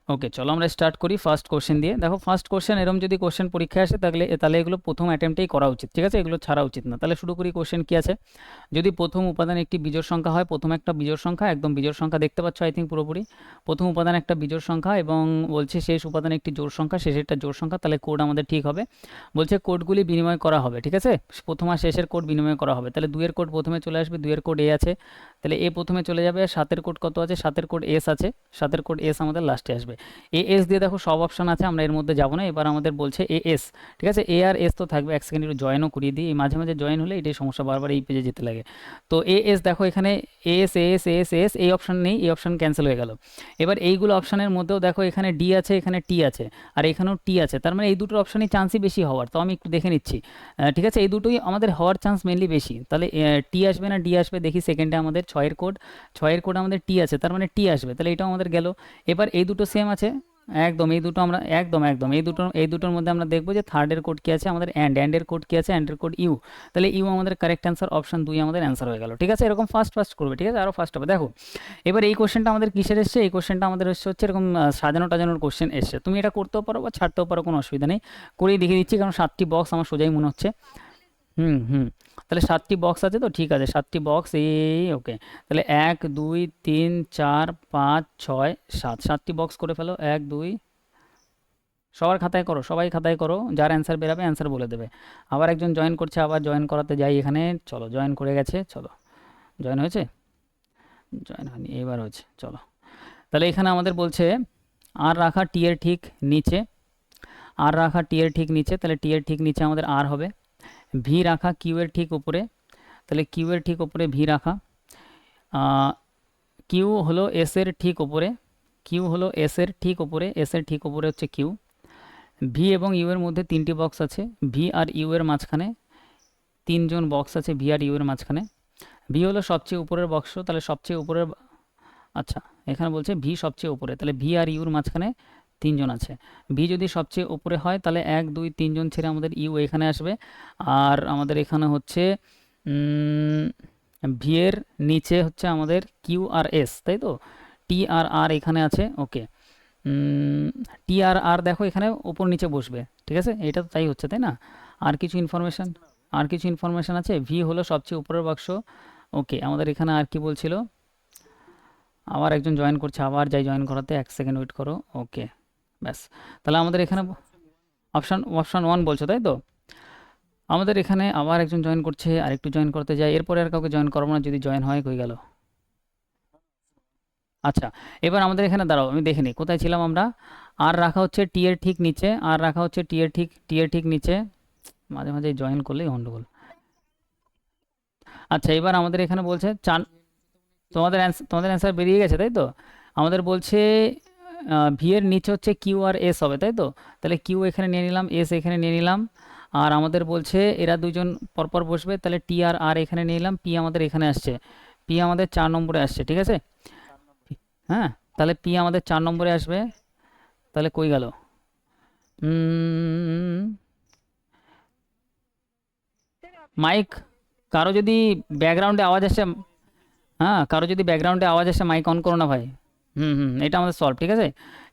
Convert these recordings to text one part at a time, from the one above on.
ওকে, চলো আমরা স্টার্ট করি ফার্স্ট কোশ্চেন দিয়ে। দেখো ফার্স্ট কোশ্চেন এরকম যদি কোশ্চেন পরীক্ষায় আসে তাহলে তাহলে এগুলো প্রথম অ্যাটেম্পটেই করা উচিত, ঠিক আছে, এগুলো ছাড়া উচিত না। তাহলে শুরু করি, কোশ্চেন কি আছে। যদি প্রথম উপাদান একটি বিজোড় সংখ্যা হয়, প্রথম একটা বিজোড় সংখ্যা, একদম বিজোড় সংখ্যা দেখতে পাচ্ছ আই থিঙ্ক পুরোপুরি। প্রথম উপাদান একটা বিজোড় সংখ্যা এবং বলছে শেষ উপাদান একটি জোড় সংখ্যা, শেষেরটা জোড় সংখ্যা, তাহলে কোড আমাদের ঠিক হবে। বলছে কোডগুলি বিনিময় করা হবে, ঠিক আছে, প্রথম আর শেষের কোড বিনিময় করা হবে। তাহলে দুইয়ের কোড প্রথমে চলে আসবে, দুইয়ের কোড এ আছে, তাহলে এ প্রথমে চলে যাবে। সাতের কোড কত আছে, সাতের কোড এস আছে, সাতের কোড এস আমাদের লাস্টে আসবে। এ এস দিয়ে দেখো সব অপশান আছে, আমরা এর মধ্যে যাবো না। এবার আমাদের বলছে এ এস, ঠিক আছে, এ আর এস তো থাকবে। এক সেকেন্ড একটু জয়েনও করিয়ে দিই, এই মাঝে মাঝে জয়েন হলে এটাই সমস্যা, বারবার এই পেজে যেতে লাগে। তো এ এস দেখো এখানে এস এস এস এস, এই অপশান নেই, এই অপশান ক্যান্সেল হয়ে গেল। এবার এইগুলো অপশানের মধ্যেও দেখো এখানে ডি আছে, এখানে টি আছে, আর এখানেও টি আছে, তার মানে এই দুটোর অপশানই চান্সই বেশি হওয়ার। তো আমি একটু দেখে নিচ্ছি, ঠিক আছে, এই দুটোই আমাদের হওয়ার চান্স মেনলি বেশি। তাহলে টি আসবে না ডি আসবে, দেখি সেকেন্ডে আমাদের ছয়ের কোড, ছয়ের কোড আমাদের টি আছে, তার মানে টি আসবে, তাহলে এটাও আমাদের গেল। এবার এই দুটো সেম আছে, একদম এই দুটো আমরা একদম একদম এই দুটোর মধ্যে আমরা দেখবো যে থার্ডের কোড কি আছে আমাদের, অ্যান্ডের কোড কি আছে, অ্যান্ডের কোড ইউ, তাহলে ইউ আমাদের কারেক্ট অ্যান্সার, অপশন 2 আমাদের অ্যান্সার হয়ে গেল, ঠিক আছে। এরকম ফার্স্ট ফার্স্ট করবে, ঠিক আছে, আরও ফার্স্ট হবে। দেখো এবার এই কোশ্চেনটা আমাদের কিসের এসছে, এই কোশ্চেনটা আমাদের হচ্ছে এরকম সাজানো টাজানোর কোশ্চেন এসছে। তুমি এটা করতেও পারো বা ছাড়তেও পারো, কোনো অসুবিধা নেই, করেই দেখিয়ে দিচ্ছি, কারণ 7টি বক্স আমার সোজাই মনে হচ্ছে। হুম হুম, তাহলে 7টি বক্স আছে তো, ঠিক আছে, 7টি বক্স এই ওকে। তাহলে 1 2 3 4 5 6 7, 7টি বক্স করে ফেলো, 1 2, সবার খাতায় করো, সবাই খাতায় করো, যার অ্যান্সার বেরাবে অ্যান্সার বলে দেবে। আবার একজন জয়েন করছে, আবার জয়েন করাতে যাই এখানে, চলো জয়েন করে গেছে, চলো জয়েন হয়েছে, জয়েন হয়নি, এইবার হয়েছে, চলো। তাহলে এখানে আমাদের বলছে আর রাখা টি এর ঠিক নিচে, আর রাখা টি এর ঠিক নিচে, তাহলে টি এর ঠিক নিচে আমাদের আর হবে। ভি রাখা কিউ এর ঠিক উপরে, তাহলে কিউ এর ঠিক উপরে ভি রাখা। কিউ হলো এস এর ঠিক উপরে, কিউ হলো এস এর ঠিক উপরে, এস এর ঠিক উপরে হচ্ছে কিউ। ভি এবং ইউ এর মধ্যে 3টি বক্স আছে, ভি আর ইউ এর মাঝখানে 3জন বক্স আছে, ভি আর ইউ এর মাঝখানে। ভি হলো সবচেয়ে উপরের বক্স, তাহলে সবচেয়ে উপরের, আচ্ছা এখানে বলছে ভি সবচেয়ে উপরে, তাহলে ভি আর ইউর মাঝখানে 3জন আছে। ভি যদি সবচেয়ে উপরে হয় তাহলে 1 2 3জন ছেড়ে আমাদের ইউ এখানে আসবে। আর আমাদের এখানে হচ্ছে ভি এর নিচে হচ্ছে আমাদের কিউ আর এস, তাই তো, টি আর আর এখানে আছে, ওকে। টি আর আর দেখো এখানে উপর নিচে বসবে, ঠিক আছে, এটা তো তাই হচ্ছে তাই না। আর কিছু ইনফরমেশন, আর কিছু ইনফরমেশন আছে, ভি হলো সবচেয়ে উপরের বাক্স, ওকে। আমাদের এখানে আর কি বলছিল, আবার একজন জয়েন করছে, আবার যাই জয়েন করাতে, 1 সেকেন্ড ওয়েট করো, ওকে, ব্যাস। তাহলে আমাদের এখানে অপশান অপশান 1 বলছো তাই তো। আমাদের এখানে আবার একজন জয়েন করছে, আরেকটু জয়েন করতে যাই, এরপরে আর কাউকে জয়েন করবো না, যদি জয়েন হয় কই গেল। আচ্ছা, এবার আমাদের এখানে দাঁড়াও, আমি দেখে নিই কোথায় ছিলাম আমরা। আর রাখা হচ্ছে টি এর ঠিক নিচে, আর রাখা হচ্ছে টি এর ঠিক নিচে, মাঝে মাঝে জয়েন করলেই গন্ডগোল। আচ্ছা, এবার আমাদের এখানে বলছে চার, তোমাদের অ্যান্সার বেরিয়ে গেছে তাই তো। আমাদের বলছে ভি এর নিচে হচ্ছে কিউ আর এস হবে, তাই তো। তাহলে কিউ এখানে নিয়ে নিলাম, এস এখানে নিয়ে নিলাম। আর আমাদের বলছে এরা দুজন পরপর বসবে, তাহলে টি আর আর এখানে নিয়ে নিলাম, পি আমাদের এখানে আসছে, পি আমাদের 4 নম্বরে আসছে, ঠিক আছে। হ্যাঁ, তাহলে পি আমাদের 4 নম্বরে আসবে, তাহলে কই গেল। মাইক, কারো যদি ব্যাকগ্রাউন্ডে আওয়াজ আসে, হ্যাঁ কারো যদি ব্যাকগ্রাউন্ডে আওয়াজ আসে মাইক অন করো না ভাই। হুম হুম, এটা আমাদের সলভ, ঠিক আছে।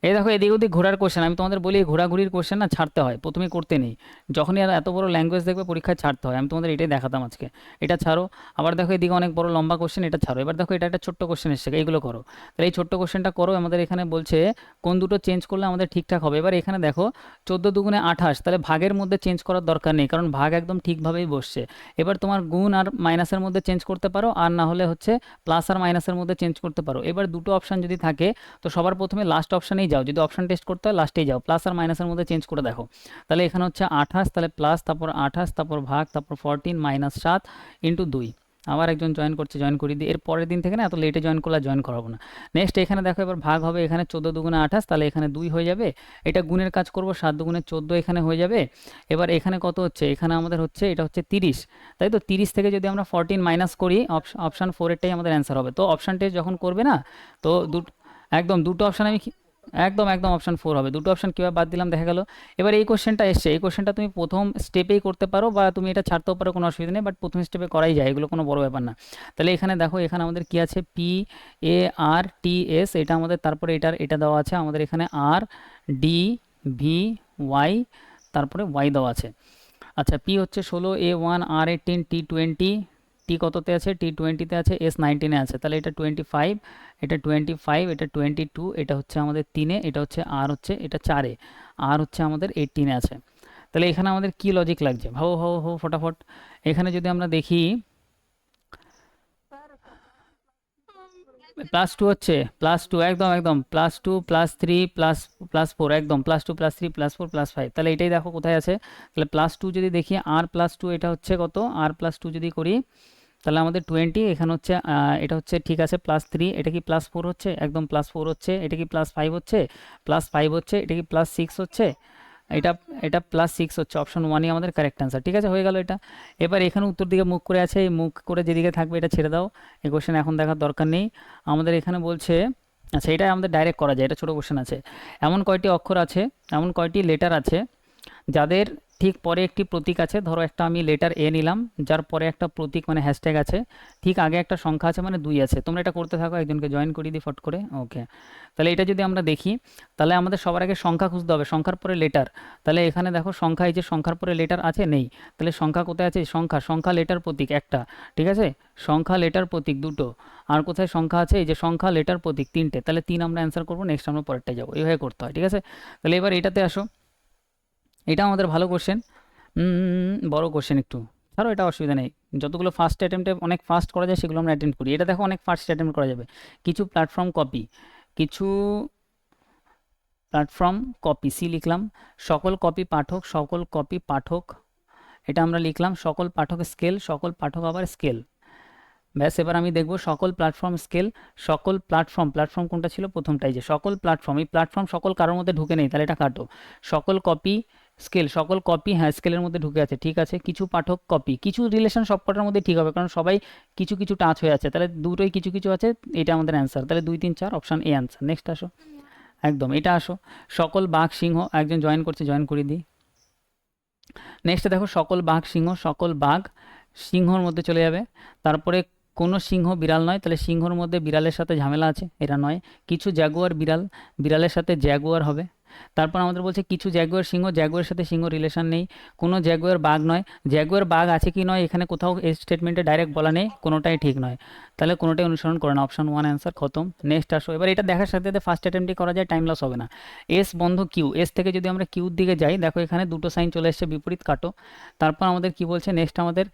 এই দেখো এদিক ওদিক ঘোরার কোশ্চেন, আমি তোমাদের বলি এই ঘোরাঘুরির কোশ্চেন না ছাড়তে হয়, প্রথমে করতে নেই, যখনই আর এত বড় ল্যাঙ্গুয়েজ দেখবে পরীক্ষায় ছাড়তে হয়, আমি তোমাদের এটাই দেখাতাম আজকে। এটা ছাড়ো, আবার দেখো এদিকে অনেক বড় লম্বা কোশ্চেন, এটা ছাড়ো। এবার দেখো এটা একটা ছোট্ট কোশ্চেন এসছে, এইগুলো করো। তাহলে এই ছোট্ট কোশ্চেনটা করো, আমাদের এখানে বলছে কোন দুটো চেঞ্জ করলে আমাদের ঠিকঠাক হবে। এবার এখানে দেখো 14 দুগুণে 28, তাহলে ভাগের মধ্যে চেঞ্জ করার দরকার নেই, কারণ ভাগ একদম ঠিকভাবেই বসছে। এবার তোমার গুণ আর মাইনাসের মধ্যে চেঞ্জ করতে পারো, আর না হলে হচ্ছে প্লাস আর মাইনাসের মধ্যে চেঞ্জ করতে পারো। এবার দুটো অপশান যদি থাকে তো সবার প্রথমে লাস্ট অপশানেই যাও, যদি অপশান টেস্ট করতে হয় লাস্টেই যাও, প্লাস আর মাইনাসের মধ্যে চেঞ্জ করে দেখো। তাহলে এখানে হচ্ছে 28, তাহলে প্লাস, তারপর 28, তারপর ভাগ, তারপর 14 মাইনাস 7 ইন্টু 2। আবার একজন জয়েন করছে, জয়েন করিয়ে দিই, এর পরের দিন থেকে না এত লেটে জয়েন করলে জয়েন করাবো না। নেক্সট এখানে দেখো এবার ভাগ হবে, এখানে 14 দুগুণে 28, তাহলে এখানে 2 হয়ে যাবে। এটা গুণের কাজ করব, 7 দুগুণে 14 এখানে হয়ে যাবে। এবার এখানে কত হচ্ছে, এখানে আমাদের হচ্ছে এটা হচ্ছে 30, তাই তো। 30 থেকে যদি আমরা 14 মাইনাস করি, অপশান 4 এরটাই আমাদের অ্যান্সার হবে। তো অপশান টেস্ট যখন করবে না, তো একদম দুটো অপশান আমি একদম একদম অপশন 4 হবে। দুটো অপশন কীভাবে বাদ দিলাম দেখা গেল। এবার এই কোশ্চেনটা এসছে, এই কোশ্চেনটা তুমি প্রথম স্টেপেই করতে পারো বা তুমি এটা ছাড়তেও পারো, কোনো অসুবিধা নেই, বাট প্রথম স্টেপে করাই যায়, এগুলো কোনো বড় ব্যাপার না। তাহলে এখানে দেখো, এখানে আমাদের কি আছে, PARTS, এটা আমাদের, তারপরে এটা দেওয়া আছে আমাদের এখানে RDVY, তারপরে ওয়াই দেওয়া আছে। আচ্ছা, পি হচ্ছে 16, A1, R18, T20, টি কততে আছে, T20-তে আছে, S19-এ আছে, তাহলে এটা 25, এটা 25, এটা 22, এটা হচ্ছে আমাদের 3-এ, এটা হচ্ছে আর হচ্ছে এটা 4-এ, আর হচ্ছে আমাদের 18-এ আছে। তাহলে এখানে আমাদের কি লজিক লাগছে, ভাবো ভাবো ভাবো ফটাফট। এখানে যদি আমরা দেখি +2 হচ্ছে, +2, একদম একদম, +2 +3 +4, একদম +2 +3 +4 +5, তাহলে এটাই দেখো কোথায় আছে। তাহলে +2 যদি দেখি, R+2 এটা হচ্ছে কত, R+2 যদি করি তাহলে আমাদের 20, এখানে হচ্ছে এটা হচ্ছে ঠিক আছে +3, এটা কি +4 হচ্ছে, একদম +4 হচ্ছে, এটা কি +5 হচ্ছে, +5 হচ্ছে, এটা কি +6 হচ্ছে, এটা এটা +6 হচ্ছে, অপশন 1ই আমাদের কারেক্ট অ্যান্সার। ঠিক আছে, হয়ে গেল এটা। এবার এখানে উত্তর দিকে মুখ করে আছে, এই মুখ করে যেদিকে থাকবে এটা ছেড়ে দাও, এই কোশ্চেন এখন দেখার দরকার নেই। আমাদের এখানে বলছে, আচ্ছা এটা আমাদের ডাইরেক্ট করা যায়, এটা ছোটো কোশ্চেন আছে। এমন কয়টি অক্ষর আছে, এমন কয়টি লেটার আছে যাদের ঠিক পরে একটি প্রতীক আছে, ধরো একটা আমি লেটার এ নিলাম, যার পরে একটা প্রতীক মানে হ্যাশট্যাগ আছে, ঠিক আগে একটা সংখ্যা আছে মানে 2 আছে। তোমরা এটা করতে থাকো, একজনকে জয়েন করিয়ে দিই ফট করে। ওকে, তাহলে এটা যদি আমরা দেখি, তাহলে আমাদের সবার আগে সংখ্যা খুঁজতে হবে, সংখ্যার পরে লেটার। তাহলে এখানে দেখো সংখ্যা, এই যে সংখ্যার পরে লেটার আছে, নেই, তাহলে সংখ্যা কোথায় আছে, সংখ্যা, সংখ্যা লেটার প্রতীক একটা, ঠিক আছে, সংখ্যা লেটার প্রতীক দুটো, আর কোথায় সংখ্যা আছে, এই যে সংখ্যা লেটার প্রতীক 3টে, তাহলে 3 আমরা অ্যান্সার করবো, নেক্সট আমরা পরেরটায় যাবো, এইভাবে করতে হয়। ঠিক আছে, তাহলে এবার এটাতে আসো, এটা আমাদের ভালো কোশ্চেন, বড় কোশ্চেন একটু, ছাড়ো এটা অসুবিধা নেই। যতগুলো ফার্স্ট অ্যাটেম্পটে অনেক ফাস্ট করা যায় সেগুলো আমরা অ্যাটেম্প করি। এটা দেখো অনেক ফার্স্ট অ্যাটেম্প করা যাবে। কিছু প্ল্যাটফর্ম কপি, কিছু প্ল্যাটফর্ম কপি, সি লিখলাম। সকল কপি পাঠক, সকল কপি পাঠক, এটা আমরা লিখলাম। সকল পাঠক স্কেল, সকল পাঠক আবার স্কেল। ব্যাস, এবার আমি দেখব সকল প্ল্যাটফর্ম স্কেল, সকল প্ল্যাটফর্ম, প্ল্যাটফর্ম কোনটা ছিল প্রথমটাই, যে সকল প্ল্যাটফর্ম, এই প্ল্যাটফর্ম সকল কারোর মধ্যে ঢুকে নেই, তাহলে এটা কাটো। সকল কপি স্কেল, সকল কপি, হ্যাঁ স্কেলের মধ্যে ঢুকে আছে, ঠিক আছে। কিছু পাঠক কপি, কিছু রিলেশন সবকটার মধ্যে ঠিক হবে, কারণ সবাই কিছু কিছু টাচ হয়ে আছে, তাহলে দুটোই কিছু কিছু আছে, এটা আমাদের অ্যান্সার। তাহলে 2 3 4 অপশান এ অ্যান্সার। নেক্সট আসো, একদম এটা আসো। সকল বাঘ সিংহ, একজন জয়েন করছে, জয়েন করে দিই। নেক্সট দেখো, সকল বাঘ সিংহ, সকল বাঘ সিংহর মধ্যে চলে যাবে। তারপরে কোনো সিংহ বিড়াল নয়, তাহলে সিংহর মধ্যে বিড়ালের সাথে ঝামেলা আছে, এটা নয়। কিছু জাগুয়ার বিড়াল, বিড়ালের সাথে জাগুয়ার হবে। তারপর আমাদের বলছে কিছু জাগুয়ার সিংহ, জাগুয়ার সাথে সিংহ রিলেশন নেই। কোনো জাগুয়ার বাঘ নয়, জাগুয়ার বাঘ আছে কি নয় এখানে কোথাও এই স্টেটমেন্টে ডাইরেক্ট বলা নেই, কোনোটাই ঠিক নয়, তাহলে কোনোটাই অনুসরণ করে না, অপশন 1 অ্যান্সার, খতম। নেক্সট আসো, এবার এটা দেখার সাথে সাথে ফার্স্ট অ্যাটেম্পটই করা যায়, টাইম লস হবে না। এস বন্ধ কিউ, এস থেকে যদি আমরা কিউর দিকে যাই, দেখো এখানে দুটো সাইন চলে এসছে, বিপরীত কাটো। তারপর আমাদের কি বলছে, নেক্সট আমাদের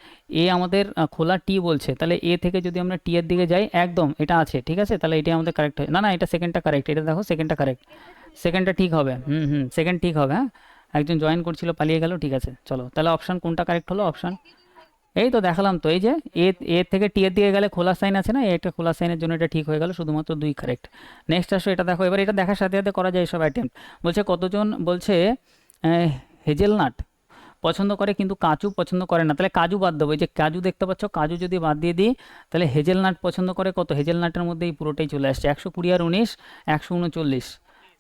এ আমাদের খোলা টি বলছে, তাহলে এ থেকে যদি আমরা টি এর দিকে যাই, একদম এটা আছে, ঠিক আছে, তাহলে এটাই আমাদের কারেক্ট হয়, না না এটা সেকেন্ডটা কারেক্ট, এটা দেখো সেকেন্ডটা কারেক্ট, সেকেন্ডটা ঠিক হবে, সেকেন্ড ঠিক হবে। হ্যাঁ, একজন জয়েন করছিল পালিয়ে গেল, ঠিক আছে চলো, তাহলে অপশান কোনটা কারেক্ট হলো, অপশান এই তো দেখালাম তো, এই যে এ, এ থেকে টি এর দিকে গেলে খোলা সাইন আছে না, এটা খোলা সাইনের জন্য এটা ঠিক হয়ে গেল, শুধুমাত্র 2 কারেক্ট। নেক্সট আসো, এটা দেখো, এবার এটা দেখার সাথে সাথে করা যায় এসব অ্যাটেম্প। বলছে কতজন, বলছে হেজেলনাট পছন্দ করে কিন্তু কাজু পছন্দ করে না, তাহলে কাজু বাদ দেবো, এই যে কাজু দেখতে পাচ্ছ, কাজু যদি বাদ দিয়ে দিই, তাহলে হেজেলনাট পছন্দ করে কত, হেজেলনাটের মধ্যে এই পুরোটাই চলে আসছে, 120 আর 19, 139,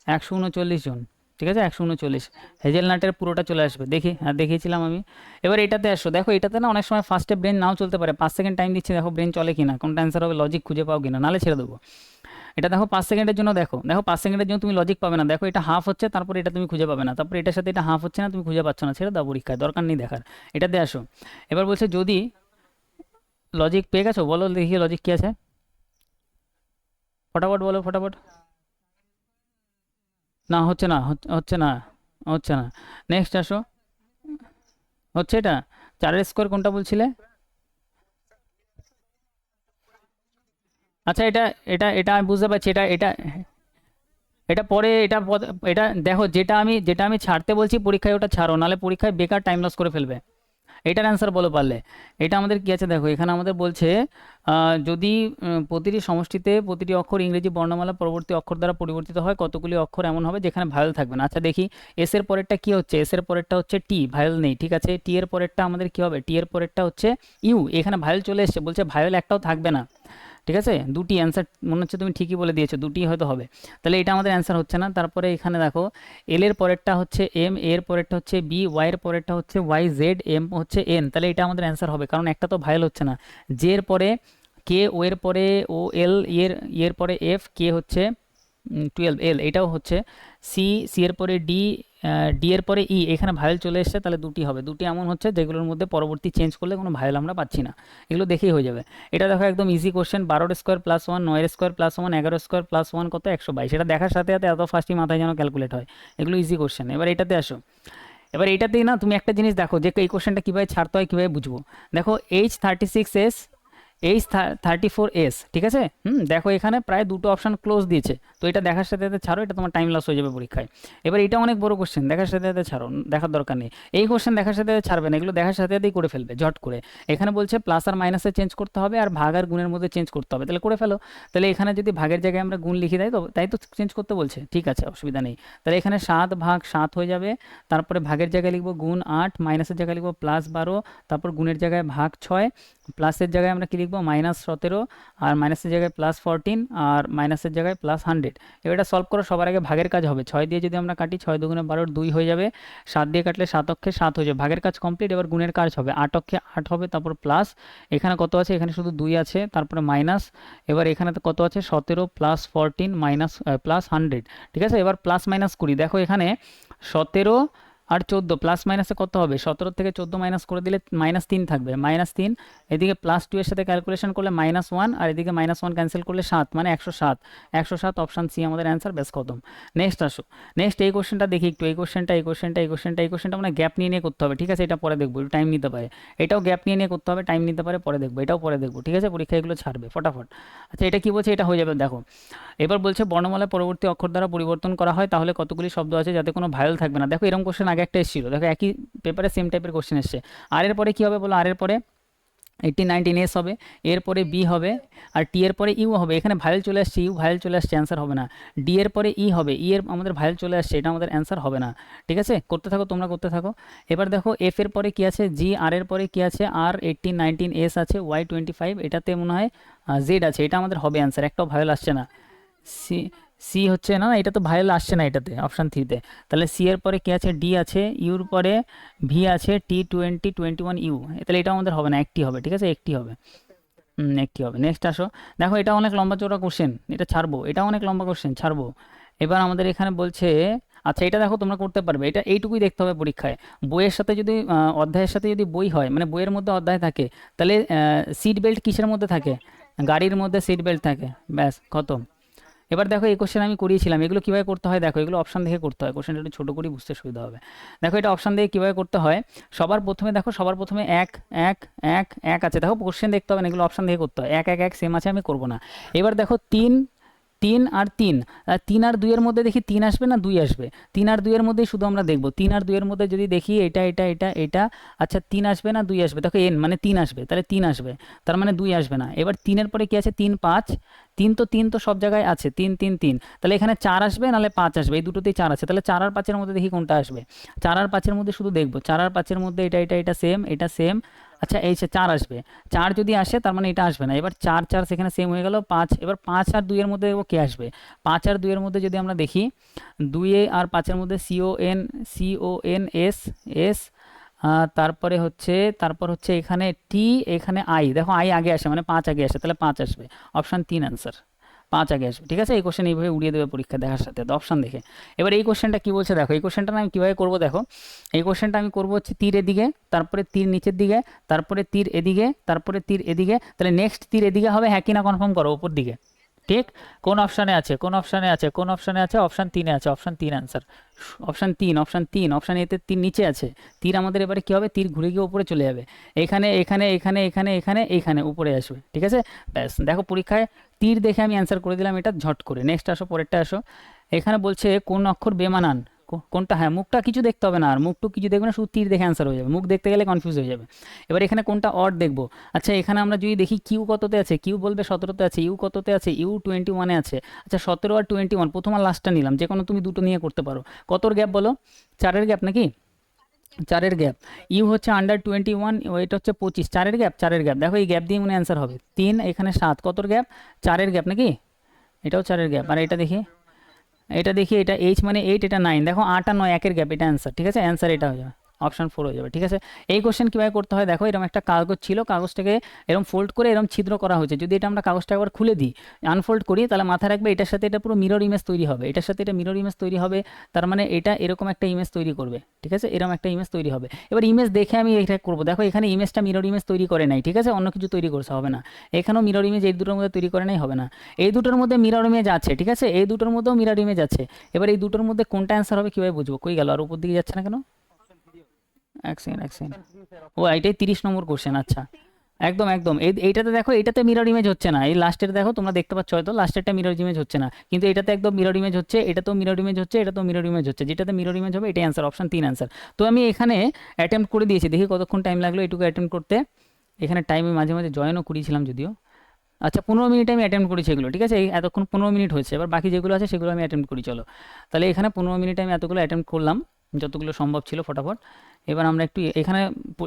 139 জন, ঠিক আছে 139, হেজেলনাটের পুরোটা চলে আসবে, দেখি, হ্যাঁ দেখিয়েছিলাম আমি। এবার এটাতে আসো, দেখো এটাতে না অনেক সময় ফার্স্টে ব্রেন নাও চলতে পারে, 5 সেকেন্ড টাইম দিচ্ছি, দেখো ব্রেন চলে কিনা, কোনটা অ্যান্সার হবে, লজিক খুঁজে পাও কিনা, নালে ছেড়ে দেবো। এটা দেখো 5 সেকেন্ডের জন্য, দেখো দেখো 5 সেকেন্ডের জন্য তুমি লজিক পাবে না, দেখো এটা হাফ হচ্ছে, তারপরে এটা তুমি খুঁজে পাবে না, তারপরে এটার সাথে এটা হাফ হচ্ছে না, তুমি খুঁজে পাচ্ছ না, ছেড়ে দাও পরীক্ষায়, দরকার নেই দেখার। এটাতে আসো, এবার বলছে যদি লজিক পেয়ে গেছো, বলো দেখি লজিক কী আছে, ফটাফট বলো ফটাফট। না হচ্ছে না, হচ্ছে না, হচ্ছে না। নেক্সট আসো, হচ্ছে এটা, 4-এর স্কোয়ার কোনটা বলছিলে, আচ্ছা এটা, এটা আমি বুঝতে পারছি, এটা এটা এটা পরে, এটা দেখো, যেটা আমি ছাড়তে বলছি পরীক্ষায় ওটা ছাড়ো, নাহলে পরীক্ষায় বেকার টাইম লস করে ফেলবে। এটার অ্যান্সার বলো পারলে। এটা আমাদের কী আছে দেখো, এখানে আমাদের বলছে যদি প্রতিটি সমষ্টিতে প্রতিটি অক্ষর ইংরেজি বর্ণমালা পরবর্তী অক্ষর দ্বারা পরিবর্তিত হয়, কতগুলি অক্ষর এমন হবে যেখানে ভায়োল থাকবে না। আচ্ছা দেখি, এস এর পরেরটা কী হচ্ছে, এস এর পরেরটা হচ্ছে টি, ভায়োল নেই, ঠিক আছে। টি এর পরেরটা আমাদের কী হবে, টি এর পরেরটা হচ্ছে ইউ, এখানে ভায়োল চলে এসছে, বলছে ভায়োল একটাও থাকবে না, ঠিক আছে, দুটি অ্যান্সার মনে হচ্ছে তুমি ঠিকই বলে দিয়েছো, দুটি হয়তো হবে। তাহলে এটা আমাদের অ্যান্সার হচ্ছে না। তারপরে এখানে দেখো এল এর পরেরটা হচ্ছে এম, এর পরেরটা হচ্ছে বি, ওয়াই এর পরেরটা হচ্ছে ওয়াই, জেড, এম হচ্ছে এন, তাহলে এটা আমাদের অ্যান্সার হবে, কারণ একটা তো ভাইল হচ্ছে না। জে এর পরে কে, ও এর পরে ও, এল এর পরে এফ, কে হচ্ছে 12, এল এটাও হচ্ছে সি, সি এর পরে ডি, ডি এর পরে ই, এখানে ভাইল চলে এসছে, তাহলে দুটি হবে। দুটি এমন হচ্ছে যেগুলোর মধ্যে পরবর্তী চেঞ্জ করলে কোনো ভাইল আমরা পাচ্ছি না, এগুলো দেখেই হয়ে যাবে। এটা দেখো একদম easy question, 12 square plus 1, 9 square plus 1, 11 square plus 1 কত, 122। এটা দেখার সাথে সাথে এত ফার্স্টই মাথায় যেন ক্যালকুলেট হয়, এগুলো ইজি কোশ্চেন। এবার এটাতে আসো, এবার এটাতেই না তুমি একটা জিনিস দেখো যে এই কোশ্চেনটা কীভাবে ছাড়তে হয়, কীভাবে বুঝবো। দেখো H36s, H34s, ঠিক আছে। দেখো এখানে প্রায় দুটো অপশান ক্লোজ দিয়েছে, তো এটা দেখার সাথে সাথে ছাড়ো, এটা তোমার টাইম লস হয়ে যাবে পরীক্ষায়। এবার এটা অনেক বড় কোশ্চেন, দেখার সাথে সাথে ছাড়ো, দেখার দরকার নেই। এই কোশ্চেন দেখার সাথে সাথে ছাড়বে না, এগুলো দেখার সাথে সাথেই করে ফেলবে ঝট করে। এখানে বলছে প্লাস আর মাইনাসে চেঞ্জ করতে হবে আর ভাগ আর গুণের মধ্যে চেঞ্জ করতে হবে, তাহলে করে ফেলো। তাহলে এখানে যদি ভাগের জায়গায় আমরা গুণ লিখে দেয়, তো তাই তো চেঞ্জ করতে বলছে, ঠিক আছে, অসুবিধা নেই। তাহলে এখানে 7/7 হয়ে যাবে, তারপরে ভাগের জায়গায় লিখবো গুণ 8, মাইনাসের জায়গায় লিখবো +12, তারপর গুণের জায়গায় ভাগ 6, প্লাসের জায়গায় আমরা কি লিখবো -17, আর মাইনাসের জায়গায় +14, আর মাইনাসের জায়গায় +100। এবার এটা সলভ করো, সবার আগে ভাগের কাজ হবে। 6 দিয়ে যদি আমরা কাটি, 6 দুগুণে 12, 2 হয়ে যাবে। 7 দিয়ে কাটলে 7 অক্ষে 7 হয়ে যাবে, ভাগের কাজ কমপ্লিট। এবার গুণের কাজ হবে, 8 অক্ষে 8 হবে, তারপর প্লাস, এখানে কত আছে, এখানে শুধু 2 আছে, তারপরে মাইনাস, এবার এখানে কত আছে, 17 + 14 মাইনাস +100, ঠিক আছে। এবার প্লাস মাইনাস করি, দেখো এখানে 17 আর 14 প্লাস মাইনাসে কত হবে, 17 থেকে 14 মাইনাস করে দিলে -3 থাকবে, -3, এদিকে +2 এর সাথে ক্যালকুলেশন করলে -1, আর এদিকে -1 ক্যান্সেল করলে 7, মানে 107। 107 অপশান সি আমাদের অ্যান্সার, বেশ খতম। নেক্সট আসো, নেক্সট এই কোশ্চেনটা দেখি একটু, এই কোশ্চেনটা মানে গ্যাপ নিয়ে নিয়ে করতে হবে, ঠিক আছে। এটা পরে দেখবো, একটু টাইম নিতে পারে। এটাও গ্যাপ নিয়ে নিয়ে করতে হবে, টাইম নিতে পারে, পরে দেখবো, এটাও পরে দেখবো, ঠিক আছে। পরীক্ষা এগুলো ছাড়বে ফটাফট। আচ্ছা এটা কি বলছে, এটা হয়ে যাবে, দেখো। এবার বলছে বর্ণমালায় পরবর্তী অক্ষর দ্বারা পরিবর্তন করা হয়, তাহলে কতগুলি শব্দ আছে যাতে কোনো ভায়োল থাকবে না। দেখো এরকম কোশ্চেন আগে একটা এসেছিল, দেখো একই পেপারে সেম টাইপের কোশ্চেন এসছে। আর এর পরে কী হবে বলো, আর এর পরে 18, 19s হবে, এরপরে বি হবে, আর টি এর পরে ইউ হবে। এখানে ভাইল চলে আসছে, ইউ ভাইল চলে আসছে, অ্যান্সার হবে না। ডি এর পরে ই হবে, ই এর আমাদের ভাইল চলে আসছে, এটা আমাদের অ্যান্সার হবে না, ঠিক আছে। করতে থাকো, তোমরা করতে থাকো। এবার দেখো এফ এর পরে কী আছে, জি, আর এর পরে কী আছে, আর 18, 19s আছে, ওয়াই 25, এটাতে মনে হয় জেড আছে, এটা আমাদের হবে অ্যান্সার। একটাও ভাইল আসছে না, সি, সি হচ্ছে না, এটা তো ভাইল আসছে না এটাতে, অপশান 3-তে। তাহলে সি এর পরে কী আছে, ডি আছে, ইউর পরে ভি আছে, T20, 21 ইউ, তাহলে এটা আমাদের হবে না, একটি হবে, ঠিক আছে, একটি হবে, একটি হবে। নেক্সট আসো, দেখো এটা অনেক লম্বা চওড়া কোশ্চেন, এটা ছাড়বো, এটা অনেক লম্বা কোশ্চেন, ছাড়বো। এবার আমাদের এখানে বলছে, আচ্ছা এটা দেখো তোমরা করতে পারবে, এটা এইটুকুই দেখতে হবে পরীক্ষায়। বইয়ের সাথে যদি অধ্যায়ের সাথে যদি বই হয়, মানে বইয়ের মধ্যে অধ্যায় থাকে, তাহলে সিট বেল্ট কিসের মধ্যে থাকে, গাড়ির মধ্যে সিট বেল্ট থাকে, ব্যাস খতম। এবার দেখো এই কোশ্চেন আমি করিয়েছিলাম, এগুলো কীভাবে করতে হয় দেখো, এগুলো অপশান দেখে করতে হয়, কোশ্চেনটা একটু ছোটো করে বুঝতে সুবিধা হবে। দেখো এটা অপশান দেখে কীভাবে করতে হয়, সবার প্রথমে দেখো, সবার প্রথমে 1 1 1 1 আছে, দেখো কোশ্চেন দেখতে হবে না, এগুলো অপশান দেখে করতে হয়। 1 1 1 সেম আছে, আমি করবো না। এবার দেখো 3 3 আর 3, 3 আর 2 এর মধ্যে দেখি 3 আসবে না 2 আসবে, 3 আর 2 এর মধ্যেই শুধু আমরা দেখবো, 3 আর 2 এর মধ্যে যদি দেখি এটা এটা এটা এটা, আচ্ছা 3 আসবে না 2 আসবে, দেখো এন মানে 3 আসবে, তাহলে 3 আসবে, তার মানে 2 আসবে না। এবার 3 এর পরে কি আছে, 3 5, 3 তো সব জায়গায় আছে, 3 3 3, তাহলে এখানে 4 আসবে নাহলে 5 আসবে, এই দুটোতেই 4 আছে, তাহলে 4 আর 5 এর মধ্যে দেখি কোনটা আসবে। 4 আর 5 এর মধ্যে শুধু দেখবো, 4 আর 5 এর মধ্যে এটা এটা এটা সেম, এটা সেম, আচ্ছা এই 4 আসবে, 4 যদি আসে তার মানে এটা আসবে না। এবার 4 4 সেখানে সেম হয়ে গেল, 5, এবার 5 আর 2 এর মধ্যে দেখবো কে আসবে। 5 আর 2 এর মধ্যে যদি আমরা দেখি, 2 আর 5 এর মধ্যে CON এস, তারপর হচ্ছে এখানে টি, এখানে আই, দেখো আই আগে আসে মানে 5 আগে আসে, তাহলে 5 আসবে, অপশান 3 অ্যান্সার, 5 আগে আসবে, ঠিক আছে। এই কোশ্চেন এইভাবে উড়িয়ে দেবে পরীক্ষা দেখার সাথে, তো অপশান দেখে। এবার এই কোশ্চেনটা কী বলছে দেখো, এই কোশ্চেনটা আমি কীভাবে করবো দেখো, এই কোশ্চেনটা আমি করবো হচ্ছে তীর এদিকে, তারপরে তীর নিচের দিকে, তারপরে তীর এদিকে, তারপরে তীর এদিকে, তাহলে নেক্সট তীর এদিকে হবে, হ্যাঁ কি না কনফার্ম করো, উপর দিকে, ঠিক। কোন অপশানে আছে, কোন অপশানে আছে, কোন অপশানে আছে, অপশান 3-এ আছে, অপশান 3 অ্যান্সার, অপশান এতে তীর নিচে আছে, তীর আমাদের এবারে কী হবে, তীর ঘুরে গিয়ে উপরে চলে যাবে, এখানে এখানে এখানে এখানে এখানে এইখানে উপরে আসবে, ঠিক আছে। ব্যাস দেখো পরীক্ষায় তীর দেখে আমি অ্যান্সার করে দিলাম এটা ঝট করে। নেক্সট আসো, পরেরটা আসো, এখানে বলছে কোন অক্ষর বেমানান, কোনটা, হ্যাঁ মুখটা কিছু দেখতে হবে না, আর মুখটু কিছু দেখবে না, শুধু তীর দেখে অ্যান্সার হয়ে যাবে, মুখ দেখতে গেলে কনফিউজ হয়ে যাবে। এবার এখানে কোনটা অড দেখবো, আচ্ছা এখানে আমরা যদি দেখি কিউ কততে আছে, কিউ বলবে 17-তে আছে, ইউ কততে আছে, ইউ 21-এ আছে, আচ্ছা 17 আর 21, প্রথম আর লাস্টটা নিলাম, যে কোনো তুমি দুটো নিয়ে করতে পারো। কতর গ্যাপ বলো, 4-এর গ্যাপ নাকি, চারের গ্যাপ, ইউ হচ্ছে আন্ডার 21, এটা হচ্ছে 25, চারের গ্যাপ, চারের গ্যাপ, দেখো এই গ্যাপ দিয়ে মনে অ্যান্সার হবে 3, এখানে 7, কতর গ্যাপ, চারের গ্যাপ নাকি, এটাও চারের গ্যাপ। আর এটা দেখি, এটা দেখি, এটা এইচ মানে 8, এটা 9, দেখো 8 আর 9 একের গ্যাপ, এটা অ্যান্সার, ঠিক আছে, অ্যান্সার এটা হয়ে যাবে, অপশন 4 হয়ে যাবে, ঠিক আছে। এই কোশ্চেন কীভাবে করতে হয় দেখো, এরকম একটা কাগজ ছিল, কাগজটাকে এরকম ফোল্ড করে এরকম ছিদ্র করা হয়েছে, যদি এটা আমরা কাগজটা একবার খুলে দিই, আনফোল্ড করি, তাহলে মাথায় রাখবে এটার সাথে এটা পুরো মিরর ইমেজ তৈরি হবে, এটার সাথে এটা মিরর ইমেজ তৈরি হবে, তার মানে এটা এরকম একটা ইমেজ তৈরি করবে, ঠিক আছে, এরকম একটা ইমেজ তৈরি হবে। এবার ইমেজ দেখে আমি এটা করবো, দেখো এখানে ইমেজটা মিরর ইমেজ তৈরি করে নাই, ঠিক আছে, অন্য কিছু তৈরি করতে হবে না, এখানেও মিরর ইমেজ এই দুটোর মধ্যে তৈরি করে নাই, হবে না, এই দুটোর মধ্যে মিরর ইমেজ আছে, ঠিক আছে, এই দুটোর মধ্যেও মিরর ইমেজ আছে। এবার এই দুটোর মধ্যে কোনটা অ্যান্সার হবে কীভাবে বুঝবো, কই গেল, আর উপর দিকে যাচ্ছে না কেন, এক সেকেন্ড, এক সেকেন্ড, ও এইটাই 30 নম্বর কোশ্চেন, আচ্ছা, একদম একদম, এইটাতে দেখো, এইটাতে মিরর ইমেজ হচ্ছে না, এই লাস্টের দেখো তোমরা দেখতে পাচ্ছ হয়তো, লাস্টেরটা মিরর ইমেজ হচ্ছে না, কিন্তু এটাতে একদম মিরর ইমেজ হচ্ছে, এটাতেও মিরর ইমেজ হচ্ছে, এটাতেও মিরর ইমেজ হচ্ছে, যেটাতে মিরর ইমেজ হবে এটাই অ্যান্সার, অপশন 3 অ্যান্সার। তো আমি এখানে অ্যাটেম্প্ট করে দিয়েছি, দেখি কতক্ষণ টাইম লাগলো এটুকু অ্যাটেম্প্ট করতে, এখানে টাইমে মাঝে মাঝে জয়েনও করিয়েছিলাম যদিও, আচ্ছা 15 মিনিট আমি অ্যাটেম্প্ট করেছি এগুলো, ঠিক আছে, এই এতক্ষণ 15 মিনিট হয়েছে, এবার বাকি যেগুলো আছে সেগুলো আমি অ্যাটেম্প্ট করি, চলো তাহলে এখানে 15 মিনিটে আমি এতগুলো অ্যাটেম্প্ট করলাম, যতগুলো সম্ভব ছিল ফটাফট। এবার আমরা একটু এখানে,